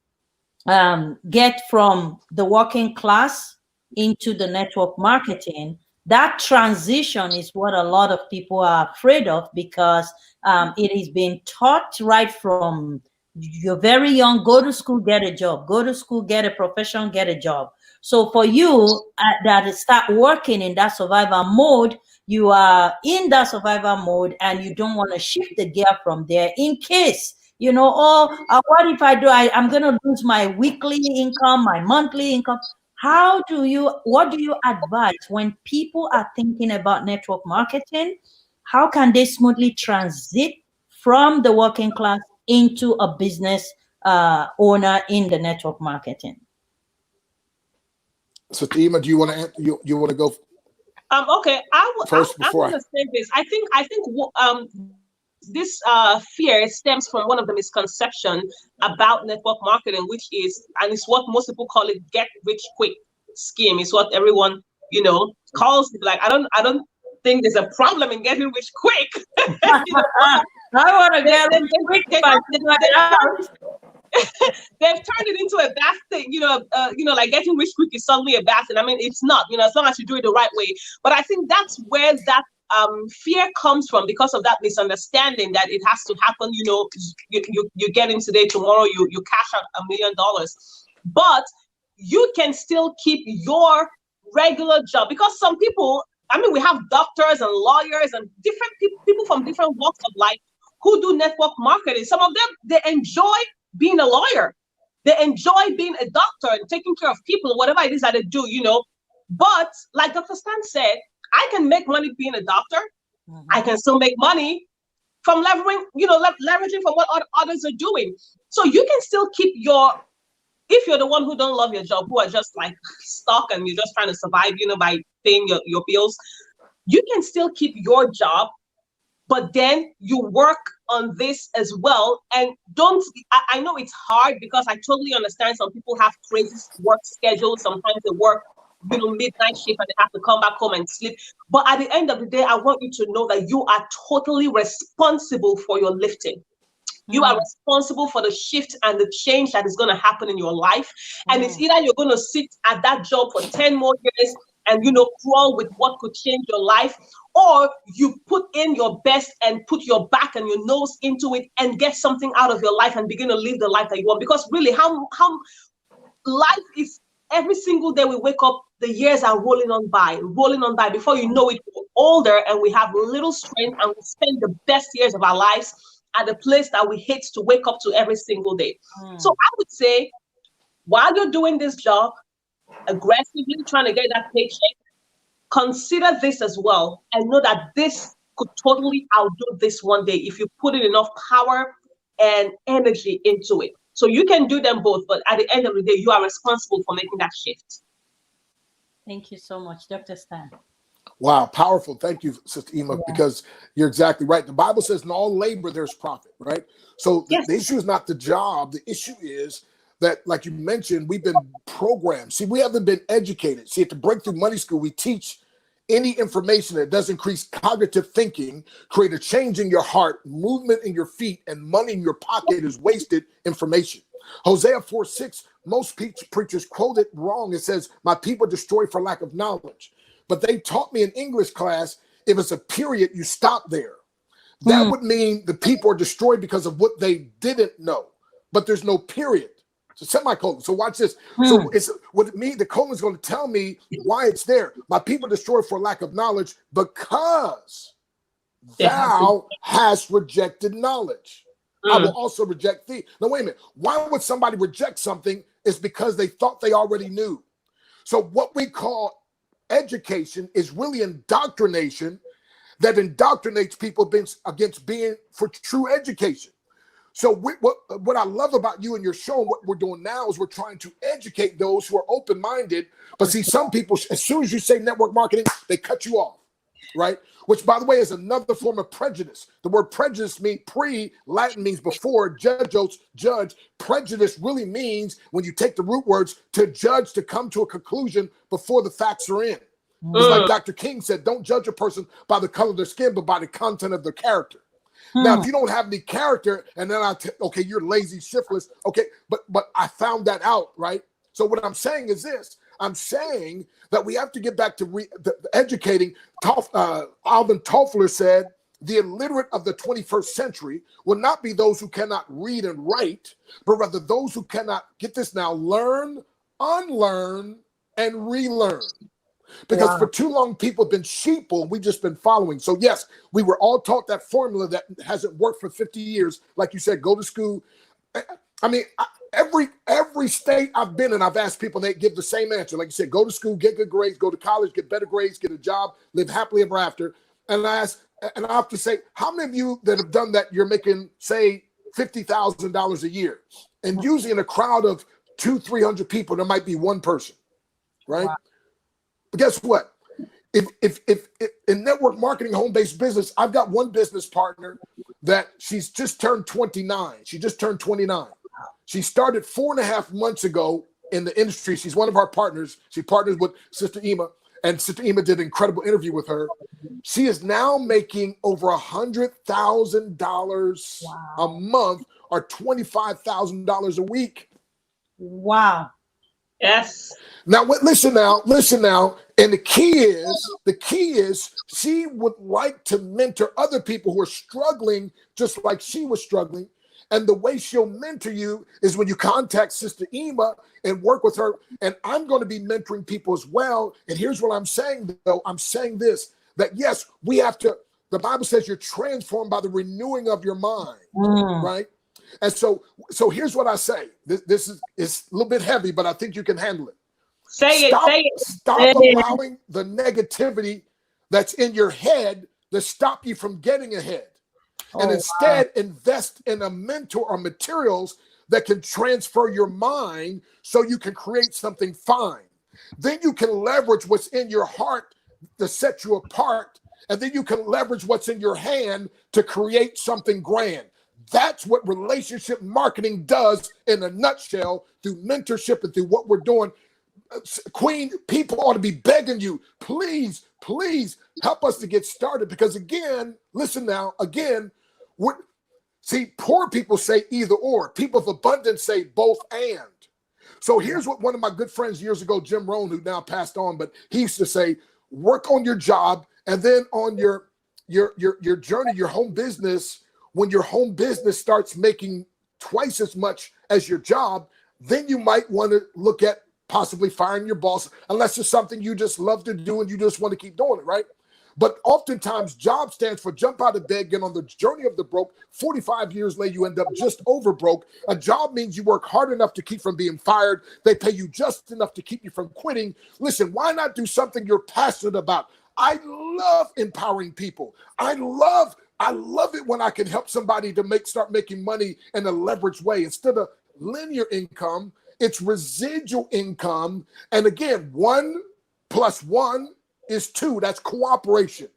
get from the working class into the network marketing? That transition is what a lot of people are afraid of, because it is being taught right from you're very young, go to school, get a job, go to school, get a profession, get a job. So for you that start working in that survival mode, you are in that survival mode and you don't want to shift the gear from there in case, you know, what if I do, I'm going to lose my weekly income, my monthly income. What do you advise when people are thinking about network marketing? How can they smoothly transit from the working class into a business owner in the network marketing. So, Tima, do you want to you want to go? Okay, first I'm before going to say this. I think this fear stems from one of the misconceptions about network marketing, which is, and it's what most people call it, get rich quick scheme. It's what everyone, calls it. Like, I don't think there's a problem in getting rich quick. I want to get rich quick by they've turned it into a bad thing, like getting rich quick is suddenly a bad thing. I mean, it's not, as long as you do it the right way. But I think that's where that fear comes from, because of that misunderstanding that it has to happen. You get in today, tomorrow you cash out $1 million, but you can still keep your regular job, because some people, I mean, we have doctors and lawyers and different people from different walks of life who do network marketing. Some of them, they enjoy being a lawyer. They enjoy being a doctor and taking care of people, whatever it is that they do, But like Dr. Stan said, I can make money being a doctor. Mm-hmm. I can still make money from leveraging from what others are doing. So you can still keep if you're the one who don't love your job, who are just like stuck and you're just trying to survive, by paying your bills, you can still keep your job, but then you work on this as well. And I know it's hard, because I totally understand some people have crazy work schedules. Sometimes they work, midnight shift and they have to come back home and sleep. But at the end of the day, I want you to know that you are totally responsible for your lifting. You are responsible for the shift and the change that is going to happen in your life. And it's either you're going to sit at that job for 10 more years and, crawl with what could change your life, or you put in your best and put your back and your nose into it and get something out of your life and begin to live the life that you want. Because really, how life is, every single day we wake up, the years are rolling on by. Before you know it, we're older and we have little strength, and we spend the best years of our lives at a place that we hate to wake up to every single day. So I would say, while you're doing this job, aggressively trying to get that paycheck, consider this as well, and know that this could totally outdo this one day if you put in enough power and energy into it. So you can do them both, but at the end of the day, you are responsible for making that shift. Thank you so much, Dr. Stan. Wow, powerful. Thank you, Sister Ima, because you're exactly right. The Bible says in all labor there's profit, right? So the issue is not the job. The issue is that, like you mentioned, we've been programmed. See, we haven't been educated. See, at the Breakthrough Money School, we teach any information that does increase cognitive thinking, create a change in your heart, movement in your feet, and money in your pocket is wasted information. Hosea 4:6, most preachers quote it wrong. It says, "My people destroy for lack of knowledge." But they taught me in English class, if it's a period, you stop there. That would mean the people are destroyed because of what they didn't know. But there's no period. So semicolon. So watch this. So it's what it means. The colon is going to tell me why it's there. My people destroy for lack of knowledge because thou hast rejected knowledge. I will also reject thee. Now, wait a minute. Why would somebody reject something? Is because they thought they already knew. So what we call education is really indoctrination that indoctrinates people against being for true education. So what I love about you and your show, and what we're doing now, is we're trying to educate those who are open-minded. But see, some people, as soon as you say network marketing, they cut you off, right? Which, by the way, is another form of prejudice. The word prejudice means Latin means before, judge. Prejudice really means, when you take the root words, to judge, to come to a conclusion before the facts are in. It's like Dr. King said, don't judge a person by the color of their skin, but by the content of their character. Now, if you don't have any character, and then okay, you're lazy, shiftless. Okay, but I found that out, right? So what I'm saying is this. I'm saying that we have to get back to educating. Alvin Toffler said, the illiterate of the 21st century will not be those who cannot read and write, but rather those who cannot, get this now, learn, unlearn, and relearn. Because for too long, people have been sheeple. We've just been following. So yes, we were all taught that formula that hasn't worked for 50 years. Like you said, go to school. I mean, every state I've been in, I've asked people, they give the same answer. Like you said, go to school, get good grades, go to college, get better grades, get a job, live happily ever after. And I have to say, how many of you that have done that, you're making, say, $50,000 a year? And usually in a crowd of 200-300 people, there might be one person, right? Wow. But guess what? If in network marketing, home-based business, I've got one business partner that she's just turned 29. She just turned 29. She started 4.5 months ago in the industry. She's one of our partners. She partners with Sister Ima, and Sister Ima did an incredible interview with her. She is now making over $100,000 a month, or $25,000 a week. Wow. Yes. Now, listen now. And the key is she would like to mentor other people who are struggling just like she was struggling. And the way she'll mentor you is when you contact Sister Ima and work with her. And I'm going to be mentoring people as well. And here's what I'm saying, though. I'm saying this, that yes, we have to, the Bible says you're transformed by the renewing of your mind, right? And so here's what I say. This is a little bit heavy, but I think you can handle it. Say it. Stop allowing the negativity that's in your head to stop you from getting ahead. And instead invest in a mentor or materials that can transfer your mind so you can create something fine. Then you can leverage what's in your heart to set you apart. And then you can leverage what's in your hand to create something grand. That's what relationship marketing does in a nutshell, through mentorship and through what we're doing. Queen, people ought to be begging you, please help us to get started. Because again, listen now, see, poor people say either or. People of abundance say both and. So here's what one of my good friends years ago, Jim Rohn, who now passed on, but he used to say, work on your job, and then on your journey, your home business. When your home business starts making twice as much as your job, then you might want to look at possibly firing your boss, unless it's something you just love to do and you just want to keep doing it, right? But oftentimes, job stands for jump out of bed, get on the journey of the broke. 45 years later, you end up just over broke. A job means you work hard enough to keep from being fired. They pay you just enough to keep you from quitting. Listen, why not do something you're passionate about? I love empowering people. I love it when I can help somebody to start making money in a leveraged way. Instead of linear income, it's residual income. And again, 1 + 1 is 2. That's cooperation.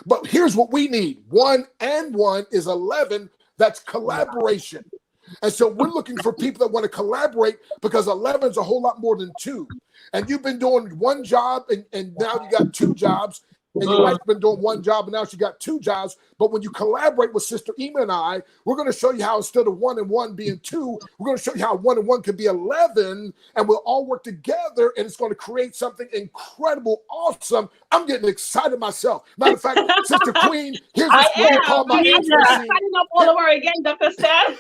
But here's what we need. 1 and 1 is 11. That's collaboration. And so we're looking for people that want to collaborate, because 11 is a whole lot more than 2. And you've been doing one job and now you got 2 jobs. And your wife's been doing one job and now she got 2 jobs. But when you collaborate with Sister Ima and I, we're going to show you how instead of 1 and 1 being 2, we're going to show you how 1 and 1 can be 11, and we'll all work together, and it's going to create something incredible, awesome. I'm getting excited myself. Matter of fact, Sister Queen, here's what you call my I'm signing up all over again, Dr. Stan.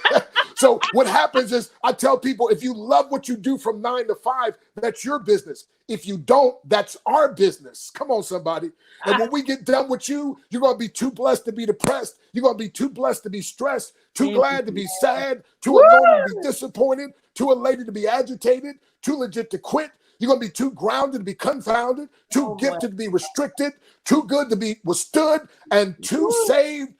So what happens is I tell people, if you love what you do from 9 to 5, that's your business. If you don't, that's our business. Come on, somebody. And when we get done with you, you're going to be too blessed to be depressed. You're going to be too blessed to be stressed, too glad to be sad, too anointed to be disappointed, too elated to be agitated, too legit to quit. You're going to be too grounded to be confounded, too gifted to be restricted, too good to be withstood, and too saved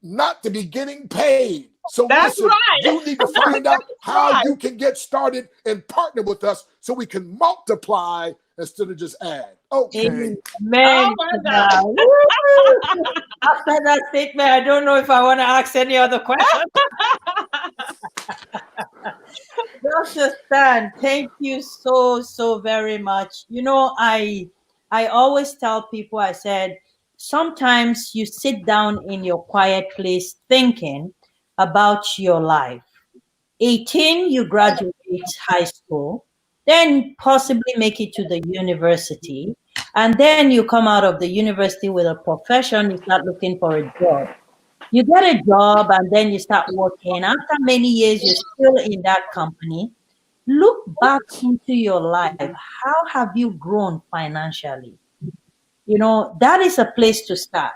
not to be getting paid. So that's listen, right. You need to find out how you can get started and partner with us so we can multiply instead of just add. Okay. Amen. Oh my God. After that statement, I don't know if I want to ask any other question. Dr. Stan, thank you so very much. You know, I always tell people, I said, sometimes you sit down in your quiet place thinking about your life. 18, you graduate high school, then possibly make it to the university. And then you come out of the university with a profession, you start looking for a job. You get a job and then you start working. After many years, you're still in that company. Look back into your life. How have you grown financially? You know, that is a place to start.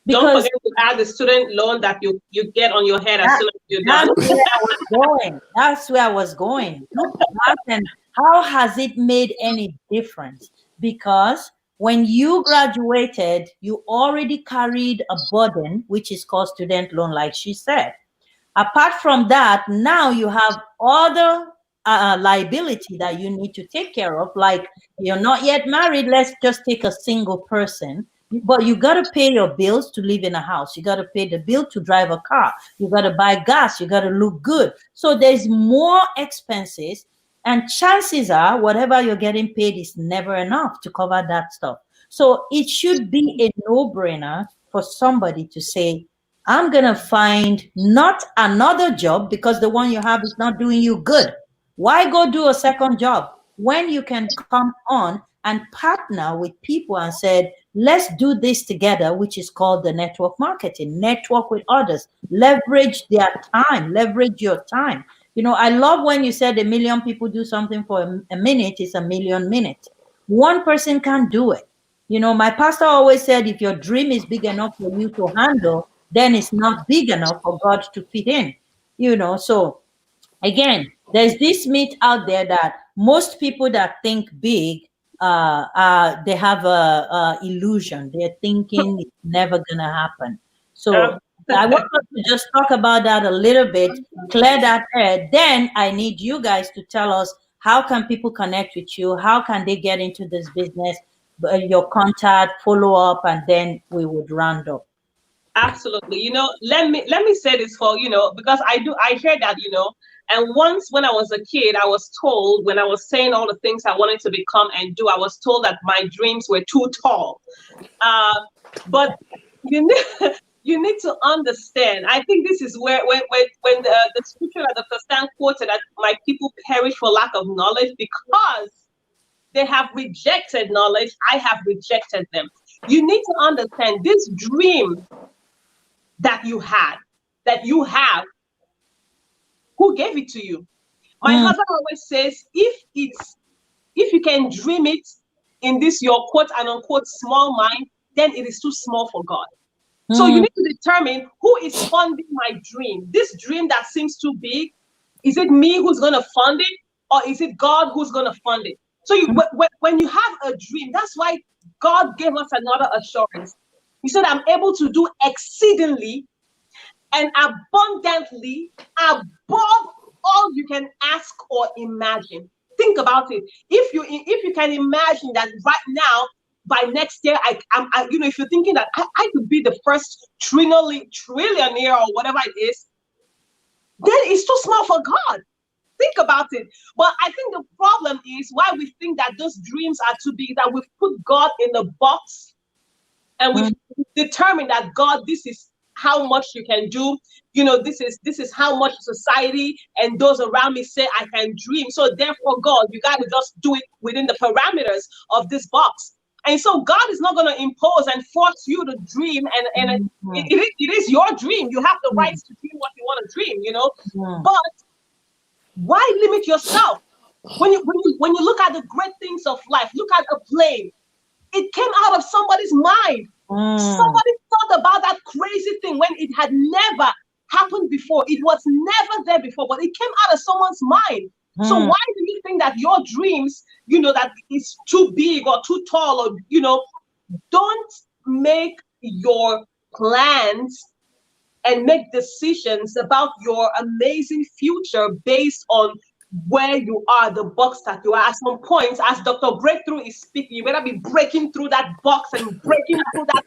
Don't Because forget to add the student loan that you get on your head as soon as you're done. that's where I was going. That's where I was going. Look back, and how has it made any difference? Because when you graduated, you already carried a burden, which is called student loan, like she said. Apart from that, now you have other liability that you need to take care of. Like, you're not yet married. Let's just take a single person. But you got to pay your bills to live in a house. You got to pay the bill to drive a car. You got to buy gas. You got to look good. So there's more expenses. And chances are, whatever you're getting paid is never enough to cover that stuff. So it should be a no-brainer for somebody to say, I'm going to find not another job because the one you have is not doing you good. Why go do a second job when you can come on and partner with people and said, let's do this together, which is called the network marketing. Network with others, leverage their time, leverage your time. You know, I love when you said 1 million people do something for a minute, it's 1,000,000 minutes. One person can't do it. You know, my pastor always said, if your dream is big enough for you to handle, then it's not big enough for God to fit in. You know, so again, there's this myth out there that most people that think big, they have a illusion. They're thinking it's never gonna happen. So I want us to just talk about that a little bit, clear that air. Then I need you guys to tell us, how can people connect with you? How can they get into this business? Your contact, follow up, and then we would round up. Absolutely. Let me say this for, because I hear that, and once when I was a kid, I was told, when I was saying all the things I wanted to become and do, I was told that my dreams were too tall. But you need, you need to understand. I think this is where when the scripture that Dr. Stan quoted, that my people perish for lack of knowledge, because they have rejected knowledge, I have rejected them. You need to understand this dream that you have, who gave it to you? My husband always says, if you can dream it in this your quote and unquote small mind, then it is too small for God. So you need to determine who is funding my dream. This dream that seems too big, is it me who's going to fund it, or is it God who's going to fund it? So when you have a dream, that's why God gave us another assurance. He said, I'm able to do exceedingly and abundantly above all you can ask or imagine. Think about it. If you can imagine that right now, by next year, if you're thinking that I could be the first trillionaire or whatever it is, then it's too small for God. Think about it. But I think the problem is why we think that those dreams are too big, that we've put God in a box and we've determined that God, this is how much you can do. This is how much society and those around me say I can dream. So therefore, God, you got to just do it within the parameters of this box. And so God is not going to impose and force you to dream. And it is your dream. You have the rights to dream what you want to dream, But why limit yourself? When you look at the great things of life, look at a plane. It came out of somebody's mind. Somebody thought about that crazy thing when it had never happened before. It was never there before, but it came out of someone's mind. So why do you think that your dreams, that is too big or too tall, or, don't make your plans and make decisions about your amazing future based on where you are, the box that you are. At some point, as Dr. Breakthrough is speaking, you better be breaking through that box and breaking through that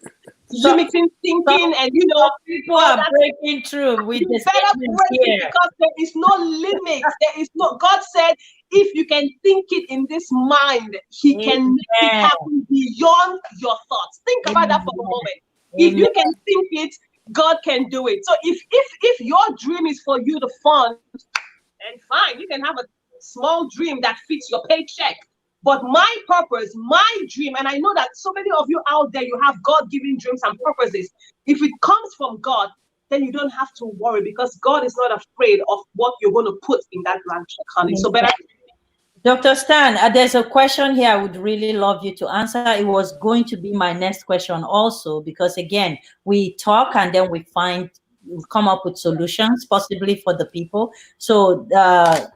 limiting thinking, and people are breaking through with the statements here, because there is no limit. There is no. God said, if you can think it in this mind, He can make it happen beyond your thoughts. Think about that for a moment. If you can think it, God can do it. So if your dream is for you to fund, and fine, you can have a small dream that fits your paycheck. But my purpose, my dream, and I know that so many of you out there, you have God-given dreams and purposes. If it comes from God, then you don't have to worry, because God is not afraid of what you're going to put in that blank check, honey. So better. Dr. Stan, there's a question here I would really love you to answer. It was going to be my next question also, because again, we talk and then we come up with solutions possibly for the people. So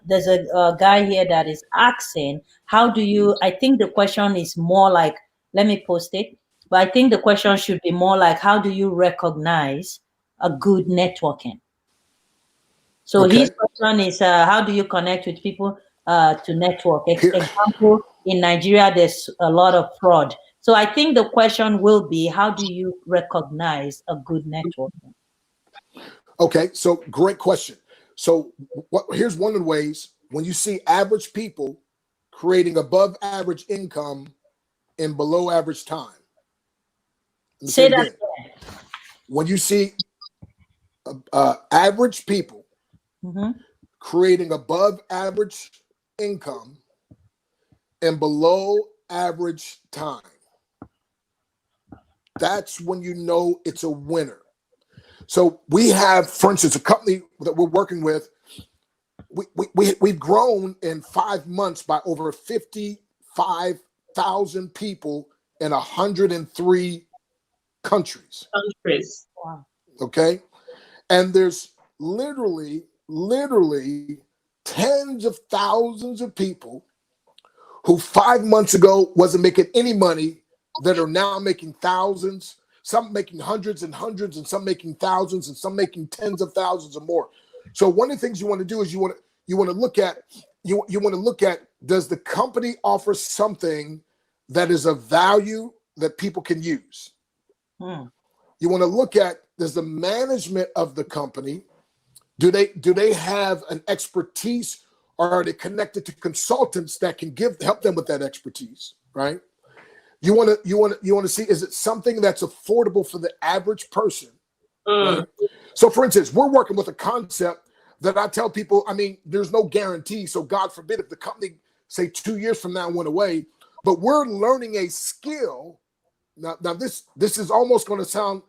there's a guy here that is asking, how do you, I think the question is more like, let me post it, but I think the question should be more like, how do you recognize a good networking? So Okay. his question is, how do you connect with people to network? Here, Example, in Nigeria, there's a lot of fraud. So I think the question will be, how do you recognize a good network? okay, so great question. So here's one of the ways when you see average people creating above average income in below average time. Let me say Say it that again. When you see average people again. creating above average income in below average time, that's when you know it's a winner. So we have, for instance, a company that we're working with. We've grown in 5 months by over 55,000 people in 103 countries. Wow. Okay. And there's literally tens of thousands of people who 5 months ago wasn't making any money that are now making thousands, some making hundreds and hundreds, and some making thousands, and some making tens of thousands or more. So one of the things you want to do is you want to look at does the company offer something that is of value that people can use? You want to look at, does the management of the company, do they have an expertise, or are they connected to consultants that can help them with that expertise, right? You want to see, is it something that's affordable for the average person, right? So for instance, we're working with a concept that I tell people, I mean, there's no guarantee. So God forbid if the company, say 2 years from now, went away, but we're learning a skill. Now this is almost going to sound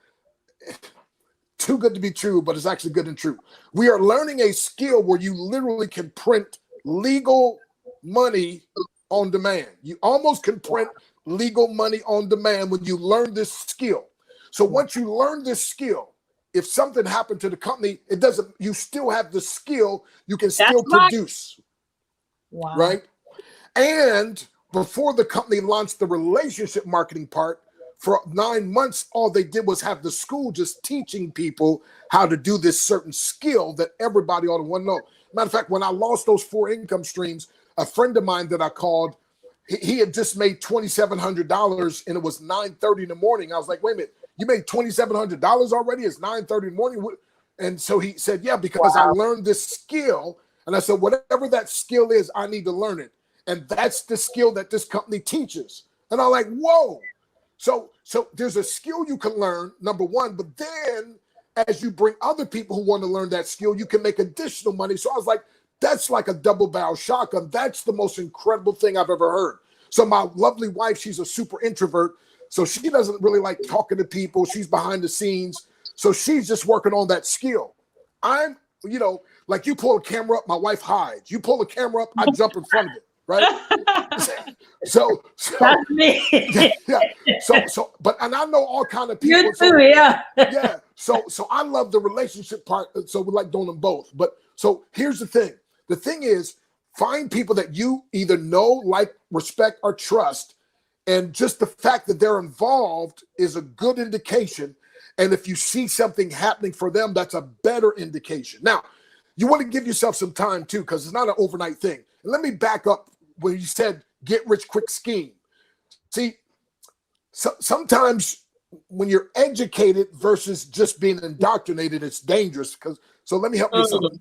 too good to be true, but it's actually good and true. We are learning a skill where you literally can print legal money on demand. You almost can print legal money on demand when you learn this skill. So once you learn this skill, if something happened to the company, it doesn't, you still have the skill, you can still produce. Wow. Right? And before the company launched the relationship marketing part, for 9 months, all they did was have the school just teaching people how to do this certain skill that everybody ought to want to know. Matter of fact, when I lost those 4 income streams, a friend of mine that I called, he had just made $2,700 and it was 9:30 in the morning. I was like, wait a minute, you made $2,700 already? It's 9:30 in the morning. And so he said, yeah, because I learned this skill. And I said, whatever that skill is, I need to learn it. And that's the skill that this company teaches. And I'm like, whoa. So there's a skill you can learn, number one, but then as you bring other people who want to learn that skill, you can make additional money. So I was like, that's like a double barrel shotgun. That's the most incredible thing I've ever heard. So my lovely wife, she's a super introvert. So she doesn't really like talking to people. She's behind the scenes. So she's just working on that skill. I'm, like you pull a camera up, my wife hides. You pull a camera up, I jump in front of it. Right? So That's me. yeah. But I know all kind of people. You too, yeah. Yeah. So I love the relationship part. So we like doing them both. But so here's the thing. The thing is, find people that you either know, like, respect, or trust. And just the fact that they're involved is a good indication. And if you see something happening for them, that's a better indication. Now, you want to give yourself some time too, because it's not an overnight thing. And let me back up when you said get rich quick scheme. See, sometimes when you're educated versus just being indoctrinated, it's dangerous. So let me help you with something.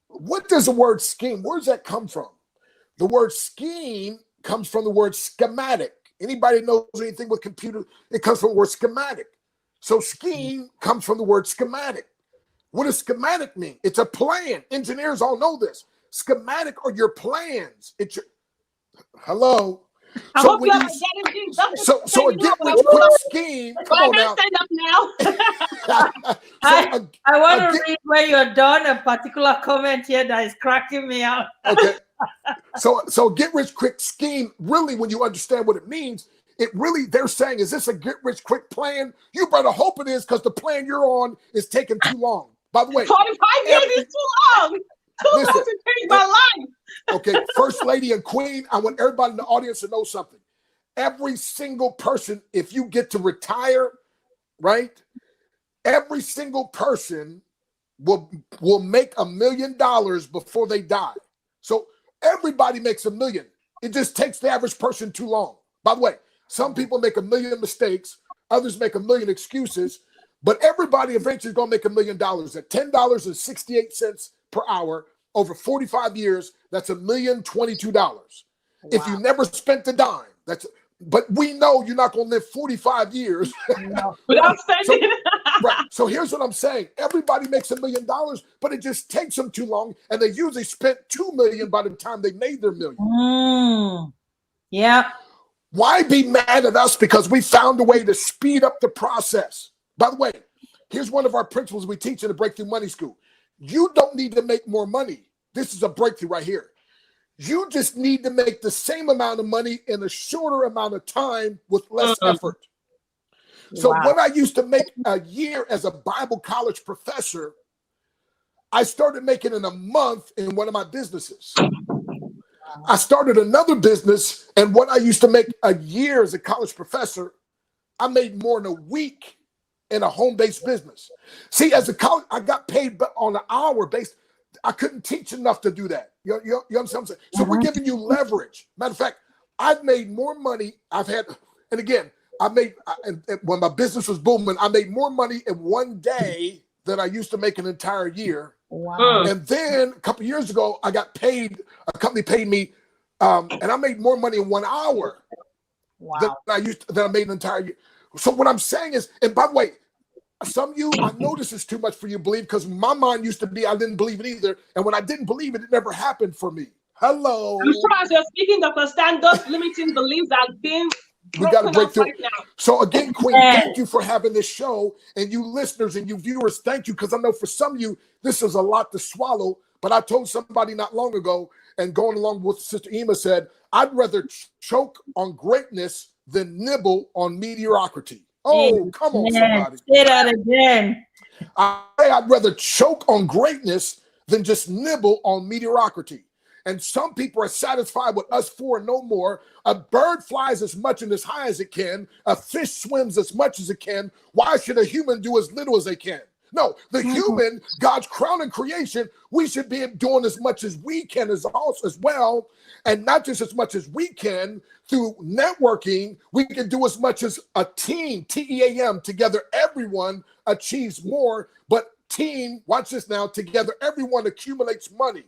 What does the word scheme, where does that come from? The word scheme comes from the word schematic. Anybody knows anything with computer, it comes from the word schematic. So scheme comes from the word schematic. What does schematic mean? It's a plan. Engineers all know this. Schematic are your plans. It's your, hello. I hope you have a so a get rich quick scheme. Come on now. Stand up now. I want to read when you're done a particular comment here that is cracking me out. Okay. So get rich quick scheme, really, when you understand what it means, it really, they're saying, is this a get rich quick plan? You better hope it is, because the plan you're on is taking too long. By the way, 45 years is too long. Too long to change my life. Okay, First Lady and Queen, I want everybody in the audience to know something. Every single person, if you get to retire, right? Every single person will make $1 million before they die. So everybody makes $1 million. It just takes the average person too long. By the way, some people make 1 million mistakes, others make 1 million excuses, but everybody eventually is going to make $1 million at $10.68 per hour over 45 years. That's $1,022,000. Wow. If you never spent a dime, but we know you're not going to live 45 years without spending. Right. So here's what I'm saying. Everybody makes $1 million, but it just takes them too long. And they usually spent $2 million by the time they made their million. Yeah. Why be mad at us because we found a way to speed up the process? By the way, here's one of our principles we teach in the Breakthrough Money School. You don't need to make more money. This is a breakthrough right here. You just need to make the same amount of money in a shorter amount of time with less effort. So what I used to make a year as a Bible college professor, I started making in a month in one of my businesses. I started another business, and what I used to make a year as a college professor, I made more in a week in a home-based business. See, as a college, I got paid on an hour based. I couldn't teach enough to do that. You understand what I'm saying? So we're giving you leverage. Matter of fact, I've made more money. And again, and when my business was booming, I made more money in one day than I used to make an entire year. Wow. And then a couple of years ago, I got paid, a company paid me, and I made more money in 1 hour than I made an entire year. So what I'm saying is, and by the way, some of you, I know this is too much for you to believe because my mind used to be, I didn't believe it either. And when I didn't believe it, it never happened for me. Hello. I'm sure as you're speaking, Dr. Stan, those limiting beliefs are being we got to break through. Right now. So again, Queen, thank you for having this show, and you listeners and you viewers, thank you, because I know for some of you this is a lot to swallow. But I told somebody not long ago, and going along with what Sister Ima said, I'd rather choke on greatness than nibble on mediocrity. Oh, come on, somebody. Say that again. I'd rather choke on greatness than just nibble on mediocrity. And some people are satisfied with us four and no more. A bird flies as much and as high as it can. A fish swims as much as it can. Why should a human do as little as they can? No, the human, God's crown in creation, we should be doing as much as we can as well. And not just as much as we can through networking, we can do as much as a team, T-E-A-M, together everyone achieves more. But team, watch this now, together everyone accumulates money.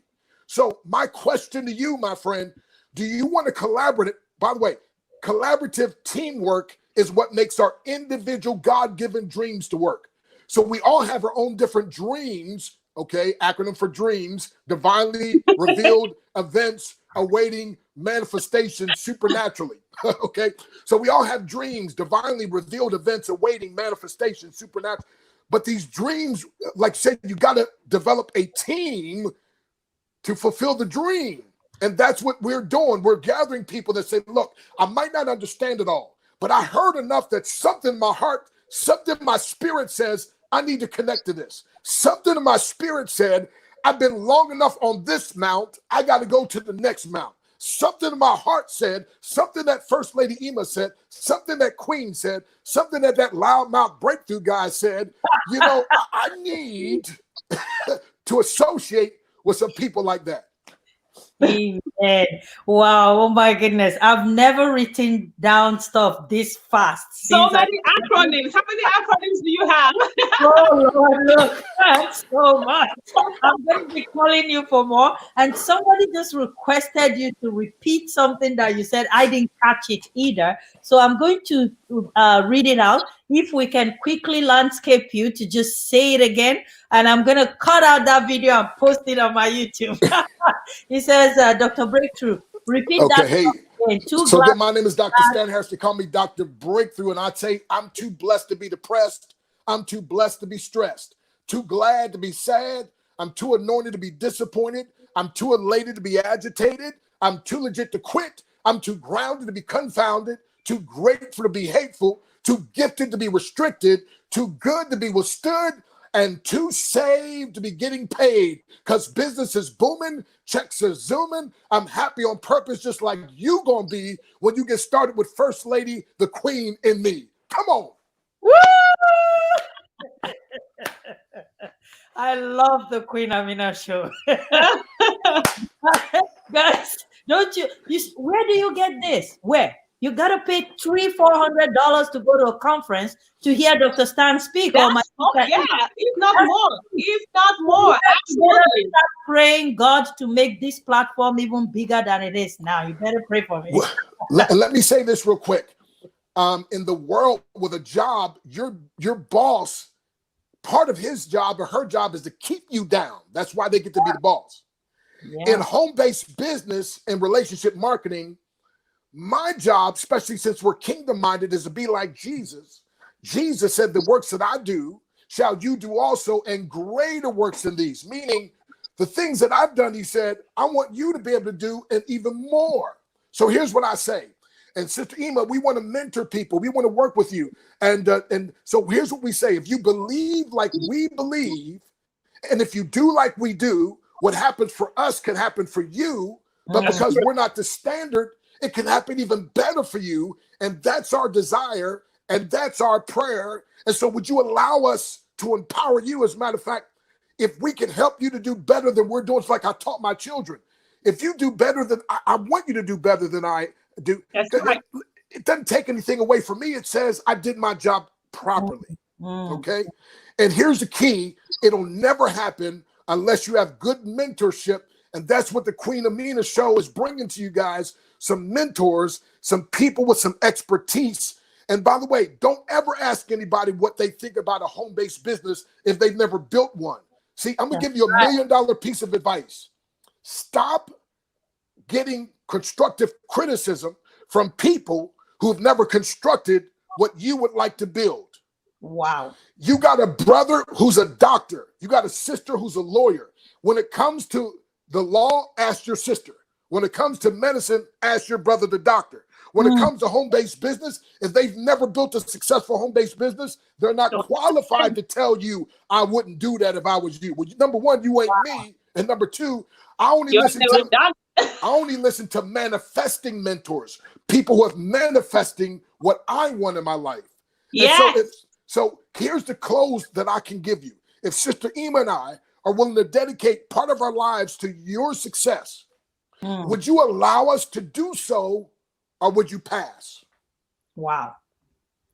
So my question to you, my friend, do you want to collaborate? By the way, collaborative teamwork is what makes our individual God-given dreams to work. So we all have our own different dreams, okay? Acronym for dreams, divinely revealed events awaiting manifestation supernaturally, okay? So we all have dreams, divinely revealed events awaiting manifestation supernaturally. But these dreams, like I said, you got to develop a team to fulfill the dream. And that's what we're doing. We're gathering people that say, look, I might not understand it all, but I heard enough that something in my heart, something in my spirit says, I need to connect to this. Something in my spirit said, I've been long enough on this mount. I got to go to the next mount. Something in my heart said, something that First Lady Ima said, something that Queen said, something that loudmouth breakthrough guy said, you know, I need to associate with some people like that. Amen. Wow. Oh my goodness. I've never written down stuff this fast. So many acronyms. How many acronyms do you have? Oh Lord, look, that's so much. I'm going to be calling you for more. And somebody just requested you to repeat something that you said. I didn't catch it either. So I'm going to read it out. If we can quickly landscape you to just say it again. And I'm going to cut out that video and post it on my YouTube. He says, Dr. Breakthrough, repeat that. Hey, so then my name is Dr. Stan Harris. They call me Dr. Breakthrough. And I'd say I'm too blessed to be depressed. I'm too blessed to be stressed. Too glad to be sad. I'm too anointed to be disappointed. I'm too elated to be agitated. I'm too legit to quit. I'm too grounded to be confounded. Too grateful to be hateful. Too gifted to be restricted. Too good to be withstood. And too saved to be getting paid because business is booming, checks are zooming. I'm happy on purpose, just like you gonna be when you get started with First Lady, the Queen in me. Come on. Woo! I love the Queen Amina show. Guys, don't where do you get this? Where? You gotta pay $300-400 to go to a conference to hear Dr. Stan speak or my That's yeah, if not more, if not more, absolutely. start praying God to make this platform even bigger than it is now. You better pray for me. Let me say this real quick. In the world with a job, your boss, part of his job or her job is to keep you down. That's why they get to be the boss. Yeah. In home-based business and relationship marketing, my job, especially since we're kingdom-minded, is to be like Jesus. Jesus said, the works that I do shall you do also, and greater works than these. Meaning, the things that I've done, he said, I want you to be able to do and even more. So here's what I say. And Sister Ima, we want to mentor people. We want to work with you. And so here's what we say. If you believe like we believe, and if you do like we do, what happens for us can happen for you. But because we're not the standard, it can happen even better for you. And that's our desire. And that's our prayer. And so would you allow us to empower you? As a matter of fact, if we can help you to do better than we're doing, it's like I taught my children. If you do better than I want you to do better than I do. That's right. It doesn't take anything away from me. It says I did my job properly. Okay. And here's the key. It'll never happen unless you have good mentorship. And that's what the Queen Amina show is bringing to you guys. Some mentors, some people with some expertise. And by the way, don't ever ask anybody what they think about a home-based business if they've never built one. See, I'm going to give you $1 million piece of advice. Stop getting constructive criticism from people who have never constructed what you would like to build. Wow. You got a brother who's a doctor. You got a sister who's a lawyer. When it comes to the law, ask your sister. When it comes to medicine, ask your brother, the doctor. When it comes to home-based business, if they've never built a successful home-based business, they're not qualified to tell you, I wouldn't do that if I was you. Well, number one, you ain't me. And number two, I only listen to manifesting mentors, people who are manifesting what I want in my life. Yes. So here's the close that I can give you. If Sister Ima and I are willing to dedicate part of our lives to your success, would you allow us to do so, or would you pass? Wow.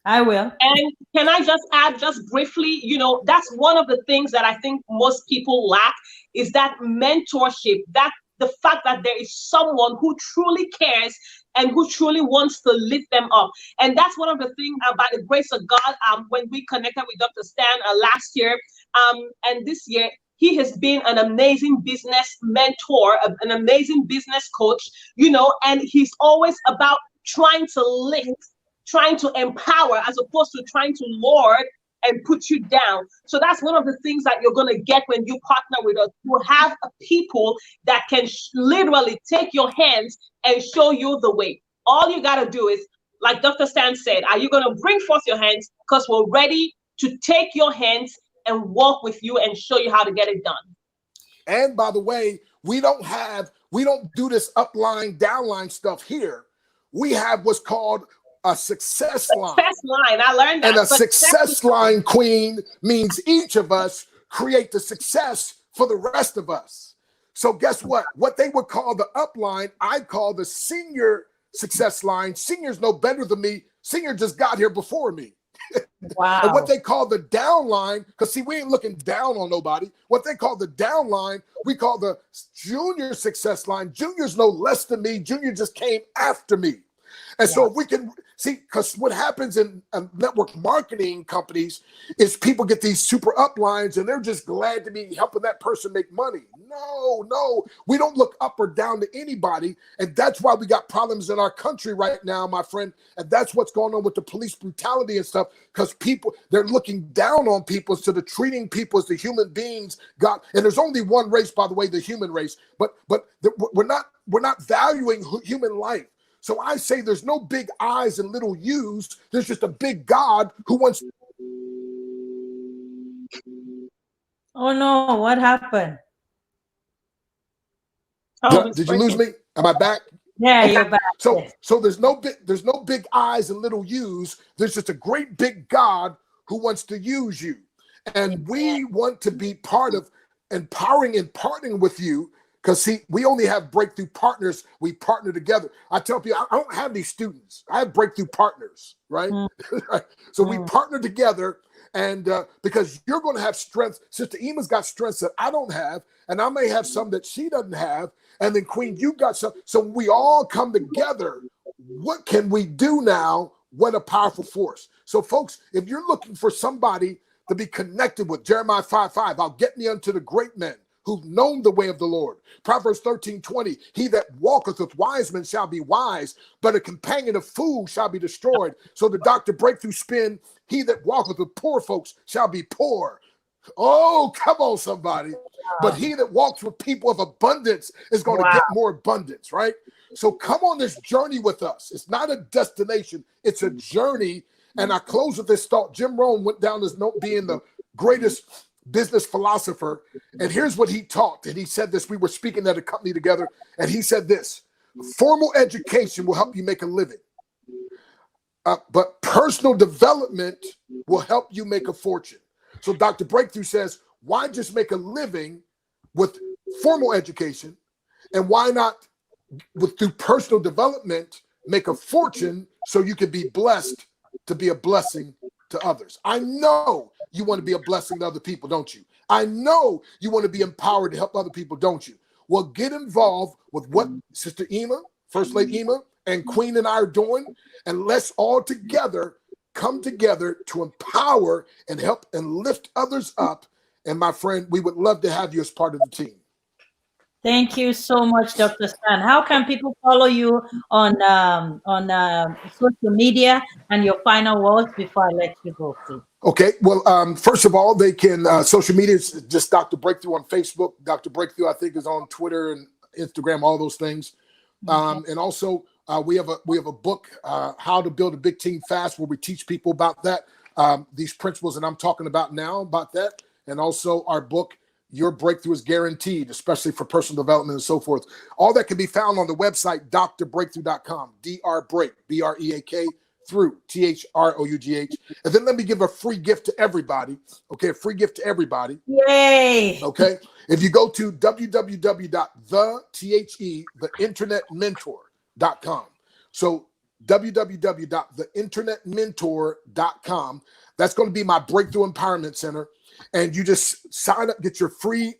I will. And can I just add just briefly, that's one of the things that I think most people lack is that mentorship, that the fact that there is someone who truly cares and who truly wants to lift them up. And that's one of the things by the grace of God, when we connected with Dr. Stan last year and this year, he has been an amazing business mentor, an amazing business coach, and he's always about trying to lift, trying to empower, as opposed to trying to lord and put you down. So that's one of the things that you're going to get when you partner with us. You have people that can literally take your hands and show you the way. All you got to do is, like Dr. Stan said, are you going to bring forth your hands? Because we're ready to take your hands and walk with you and show you how to get it done. And by the way, we don't do this upline, downline stuff here. We have what's called a success line. Success line. I learned that. And a success line, Queen, means each of us create the success for the rest of us. So guess what? What they would call the upline, I call the senior success line. Senior's no better than me. Senior just got here before me. Wow. And what they call the downline, because see, we ain't looking down on nobody. What they call the downline, we call the junior success line. Junior's no less than me. Junior just came after me. And so if we can see, because what happens in network marketing companies is people get these super uplines and they're just glad to be helping that person make money. No, we don't look up or down to anybody. And that's why we got problems in our country right now, my friend. And that's what's going on with the police brutality and stuff, because they're looking down on people instead of treating people as the human beings. God, and there's only one race, by the way, the human race. But we're not valuing human life. So I say there's no big I's and little U's. There's just a big God who wants. Oh no, what happened? Did you lose me? Am I back? Yeah, Okay. you're back. So there's no big I's and little U's. There's just a great big God who wants to use you. And we want to be part of empowering and partnering with you, because see, we only have breakthrough partners. We partner together. I tell people, I don't have these students. I have breakthrough partners, right? So we partner together, and because you're going to have strengths. Sister Ema's got strengths that I don't have, and I may have some that she doesn't have. And then Queen, you got some. So we all come together. What can we do now? What a powerful force. So folks, if you're looking for somebody to be connected with, Jeremiah 5:5, I'll get me unto the great men who've known the way of the Lord. Proverbs 13:20, he that walketh with wise men shall be wise, but a companion of fools shall be destroyed. So the Dr. Breakthrough spin, he that walketh with poor folks shall be poor. Oh, come on, somebody. But he that walks with people of abundance is going to get more abundance, right? So come on this journey with us. It's not a destination, it's a journey. And I close with this thought. Jim Rohn went down this note being the greatest business philosopher. And here's what he taught. And he said this, we were speaking at a company together, and he said this: formal education will help you make a living. But personal development will help you make a fortune. So Dr. Breakthrough says, why just make a living with formal education? And why not, through personal development, make a fortune so you can be blessed to be a blessing to others? I know you want to be a blessing to other people, don't you? I know you want to be empowered to help other people, don't you? Well, get involved with what Sister Ema, First Lady Ema, and Queen and I are doing, and let's all together come together to empower and help and lift others up. And my friend, we would love to have you as part of the team. Thank you so much, Dr. Stan. How can people follow you on social media, and your final words before I let you go, please? Okay, well, first of all, they can, social media is just Dr. Breakthrough on Facebook. Dr. Breakthrough, I think, is on Twitter and Instagram, all those things. And also, we have a book, How to Build a Big Team Fast, where we teach people about that, these principles that I'm talking about now, about that. And also our book, Your Breakthrough is Guaranteed, especially for personal development and so forth. All that can be found on the website, drbreakthrough.com, D-R-Break, B-R-E-A-K, through, T-H-R-O-U-G-H. And then let me give a free gift to everybody. Okay, a free gift to everybody. Yay! Okay, if you go to www.theinternetmentor.com. So www.theinternetmentor.com. That's going to be my Breakthrough Empowerment Center. And you just sign up, get your free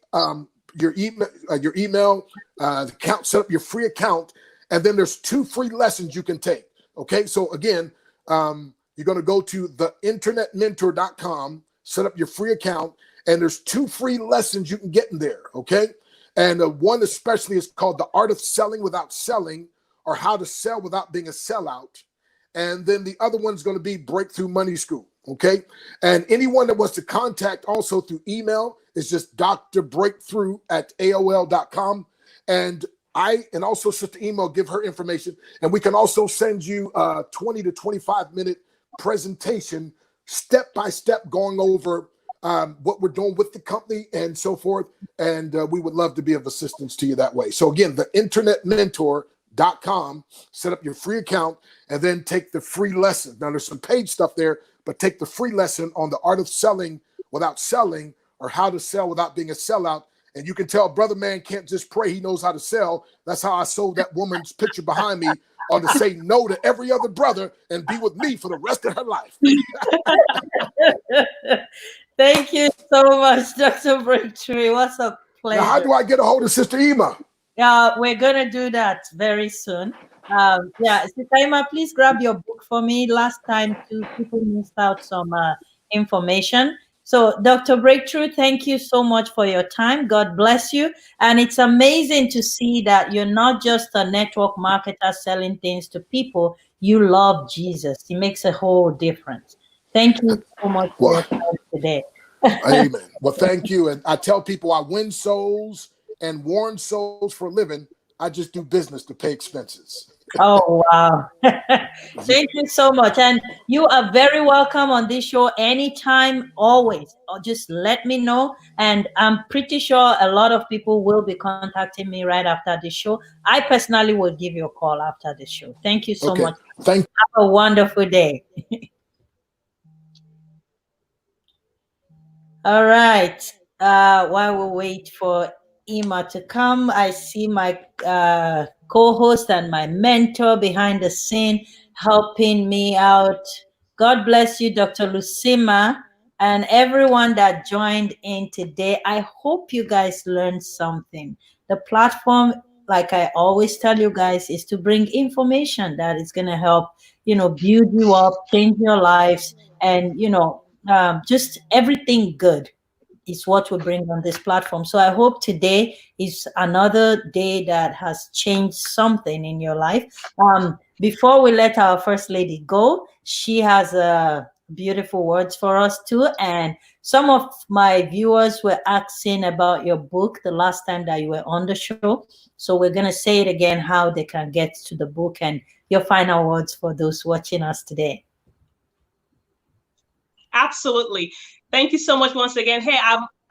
your email account, set up your free account, and then there's 2 free lessons you can take. Okay, so again, you're going to go to theinternetmentor.com, set up your free account, and there's 2 free lessons you can get in there. Okay, and one especially is called The Art of Selling Without Selling, or How to Sell Without Being a Sellout. And then the other one's going to be Breakthrough Money School. Okay. And anyone that wants to contact also through email is just drbreakthrough@aol.com. And also Sister Ema, give her information. And we can also send you a 20 to 25 minute presentation, step by step, going over what we're doing with the company and so forth. And we would love to be of assistance to you that way. So again, the internetmentor.com, set up your free account, and then take the free lesson. Now there's some paid stuff there, but take the free lesson on the art of selling without selling, or how to sell without being a sellout. And you can tell Brother Man can't just pray, he knows how to sell. That's how I sold that woman's picture behind me on to say no to every other brother and be with me for the rest of her life. Thank you so much, Dr. Breakthrough. What's a pleasure. Now, how do I get a hold of Sister Ema? We're going to do that very soon. Sister Ema, please grab your book for me. Last time, people missed out some information. So, Dr. Breakthrough, thank you so much for your time. God bless you. And it's amazing to see that you're not just a network marketer selling things to people. You love Jesus. It makes a whole difference. Thank you so much for your time today. Amen. Well, thank you. And I tell people I win souls and warn souls for a living. I just do business to pay expenses. Oh, wow. Thank you so much. And you are very welcome on this show anytime, always. Or just let me know. And I'm pretty sure a lot of people will be contacting me right after the show. I personally will give you a call after the show. Thank you so much. Thank you. Have a wonderful day. All right. While we wait for Ima to come, I see my co-host and my mentor behind the scene helping me out. God bless you, Dr. Lucima, and everyone that joined in today. I hope you guys learned something. The platform, like I always tell you guys, is to bring information that is going to help, build you up, change your lives, and, just everything good is what we bring on this platform. So I hope today is another day that has changed something in your life. Before we let our first lady go, she has beautiful words for us too. And some of my viewers were asking about your book the last time that you were on the show. So we're going to say it again how they can get to the book and your final words for those watching us today. Absolutely. Thank you so much once again. Hey,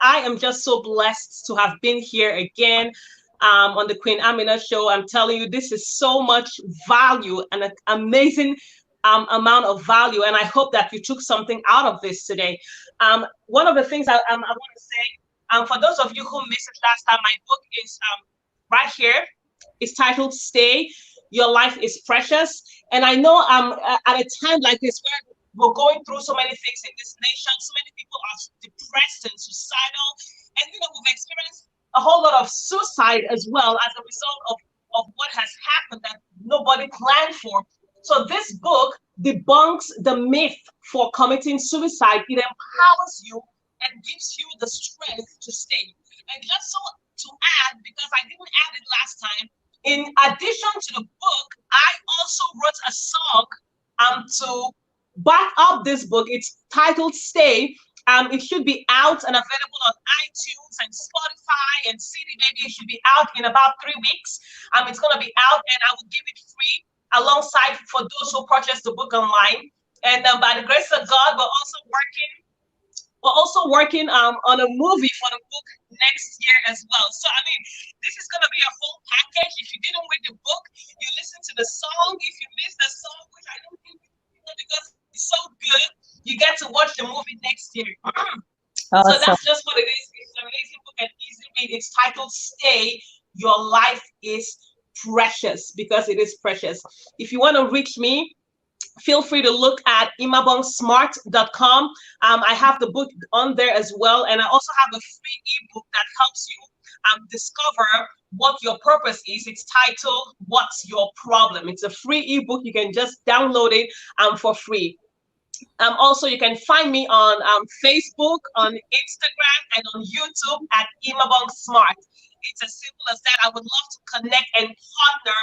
I am just so blessed to have been here again on the Queen Amina show. I'm telling you, this is so much value and an amazing amount of value. And I hope that you took something out of this today. One of the things I want to say, for those of you who missed it last time, my book is right here. It's titled Stay. Your life is precious. And I know at a time like this where we're going through so many things in this nation. So many people are depressed and suicidal. And, we've experienced a whole lot of suicide as well as a result of what has happened that nobody planned for. So this book debunks the myth for committing suicide. It empowers you and gives you the strength to stay. And just so to add, because I didn't add it last time, in addition to the book, I also wrote a song to back up this book. It's titled Stay. It should be out and available on iTunes and Spotify and CD Baby. It should be out in about 3 weeks. It's going to be out and I will give it free alongside for those who purchase the book online. And by the grace of God, we're also working on a movie for the book next year as well. So, this is going to be a whole package. If you didn't read the book, you listen to the song. If you missed the song, which I don't think because it's so good, you get to watch the movie next year. Awesome. So that's just what it is. It's an amazing book and easy read. It's titled Stay. Your life is precious because it is precious. If you want to reach me, feel free to look at imaobangsmart.com. I have the book on there as well. And I also have a free ebook that helps you discover what your purpose is. It's titled, What's Your Problem? It's a free ebook. You can just download it for free. Also, you can find me on Facebook, on Instagram, and on YouTube at Imaobang Smart. It's as simple as that. I would love to connect and partner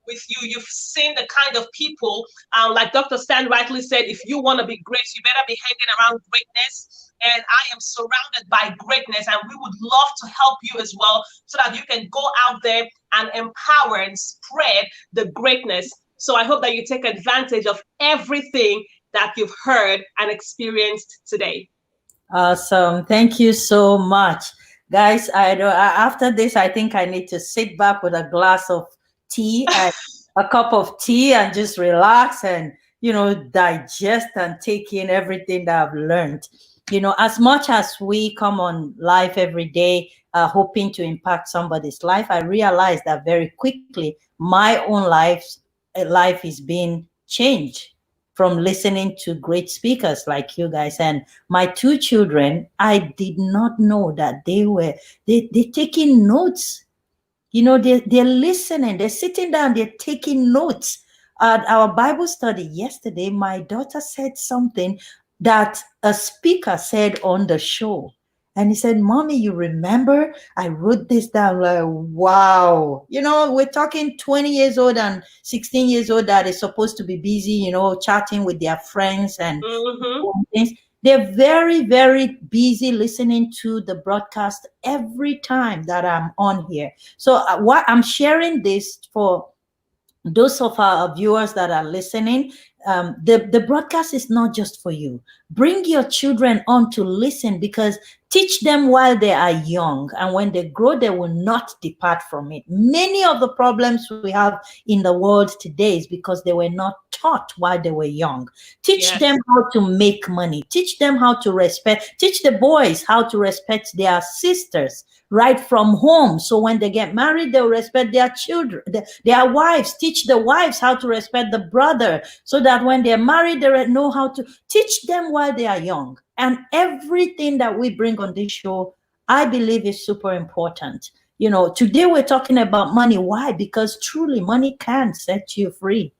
with you. You've seen the kind of people, like Dr. Stan rightly said, if you want to be great, you better be hanging around greatness. And I am surrounded by greatness, and we would love to help you as well so that you can go out there and empower and spread the greatness. So I hope that you take advantage of everything that you've heard and experienced today. Awesome. Thank you so much. Guys, after this, I think I need to sit back with a glass of tea and a cup of tea and just relax and, digest and take in everything that I've learned. As much as we come on live every day, hoping to impact somebody's life, I realize that very quickly, my own life is being changed from listening to great speakers like you guys. And my 2 children, I did not know that they're taking notes. They're listening, they're sitting down, they're taking notes. At our Bible study yesterday, my daughter said something that a speaker said on the show. And he said, Mommy, you remember? I wrote this down. Like, wow. We're talking 20 years old and 16 years old that is supposed to be busy, chatting with their friends and things. They're very, very busy listening to the broadcast every time that I'm on here. So what I'm sharing this for those of our viewers that are listening, the broadcast is not just for you. Bring your children on to listen, because teach them while they are young, and when they grow, they will not depart from it. Many of the problems we have in the world today is because they were not taught while they were young. Teach them how to make money. Teach them how to respect. Teach the boys how to respect their sisters right from home. So when they get married, they'll respect their children, their wives. Teach the wives how to respect the brother, so that when they're married, they know how to teach them while they are young. And everything that we bring on this show, I believe, is super important. You know, today we're talking about money. Why? Because truly, money can set you free.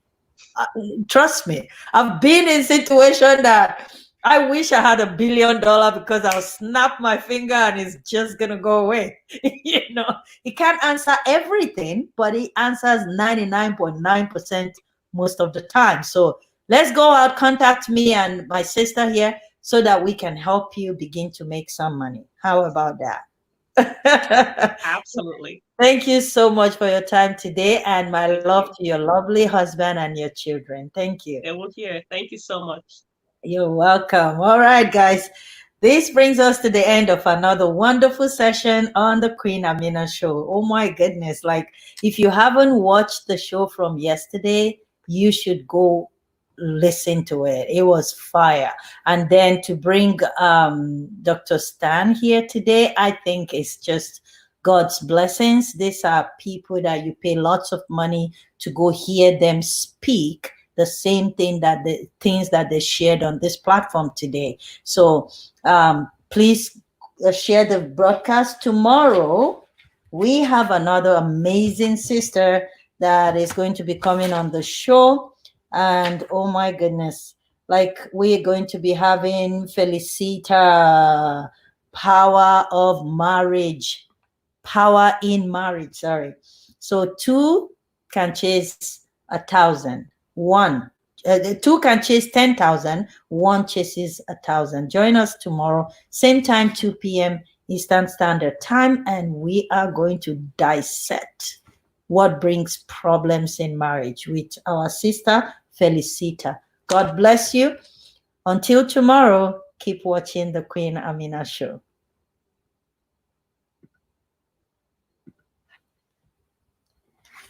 Trust me, I've been in situation that I wish I had $1 billion, because I'll snap my finger and it's just gonna go away. You know, he can't answer everything, but he answers 99.9% most of the time. So let's go out, contact me and my sister here, so that we can help you begin to make some money. How about that? Absolutely. Thank you so much for your time today, and my love to your lovely husband and your children. Thank you. They will hear. Thank you so much. You're welcome. All right, guys. This brings us to the end of another wonderful session on the Queen Amina Show. Oh my goodness. Like, if you haven't watched the show from yesterday, you should go listen to it. It was fire. And then to bring Dr. Stan here today, I think it's just God's blessings. These are people that you pay lots of money to go hear them speak the same thing, that the things that they shared on this platform today. So please share the broadcast. Tomorrow we have another amazing sister that is going to be coming on the show, and oh my goodness, like, we're going to be having Felicita, power of marriage, power in marriage, sorry. So two can chase 1,000. Two can chase 10,000. One chases 1,000. Join us tomorrow, same time, 2 p.m. Eastern Standard Time, and we are going to dissect what brings problems in marriage with our sister Felicita. God bless you. Until tomorrow, keep watching the Queen Amina Show.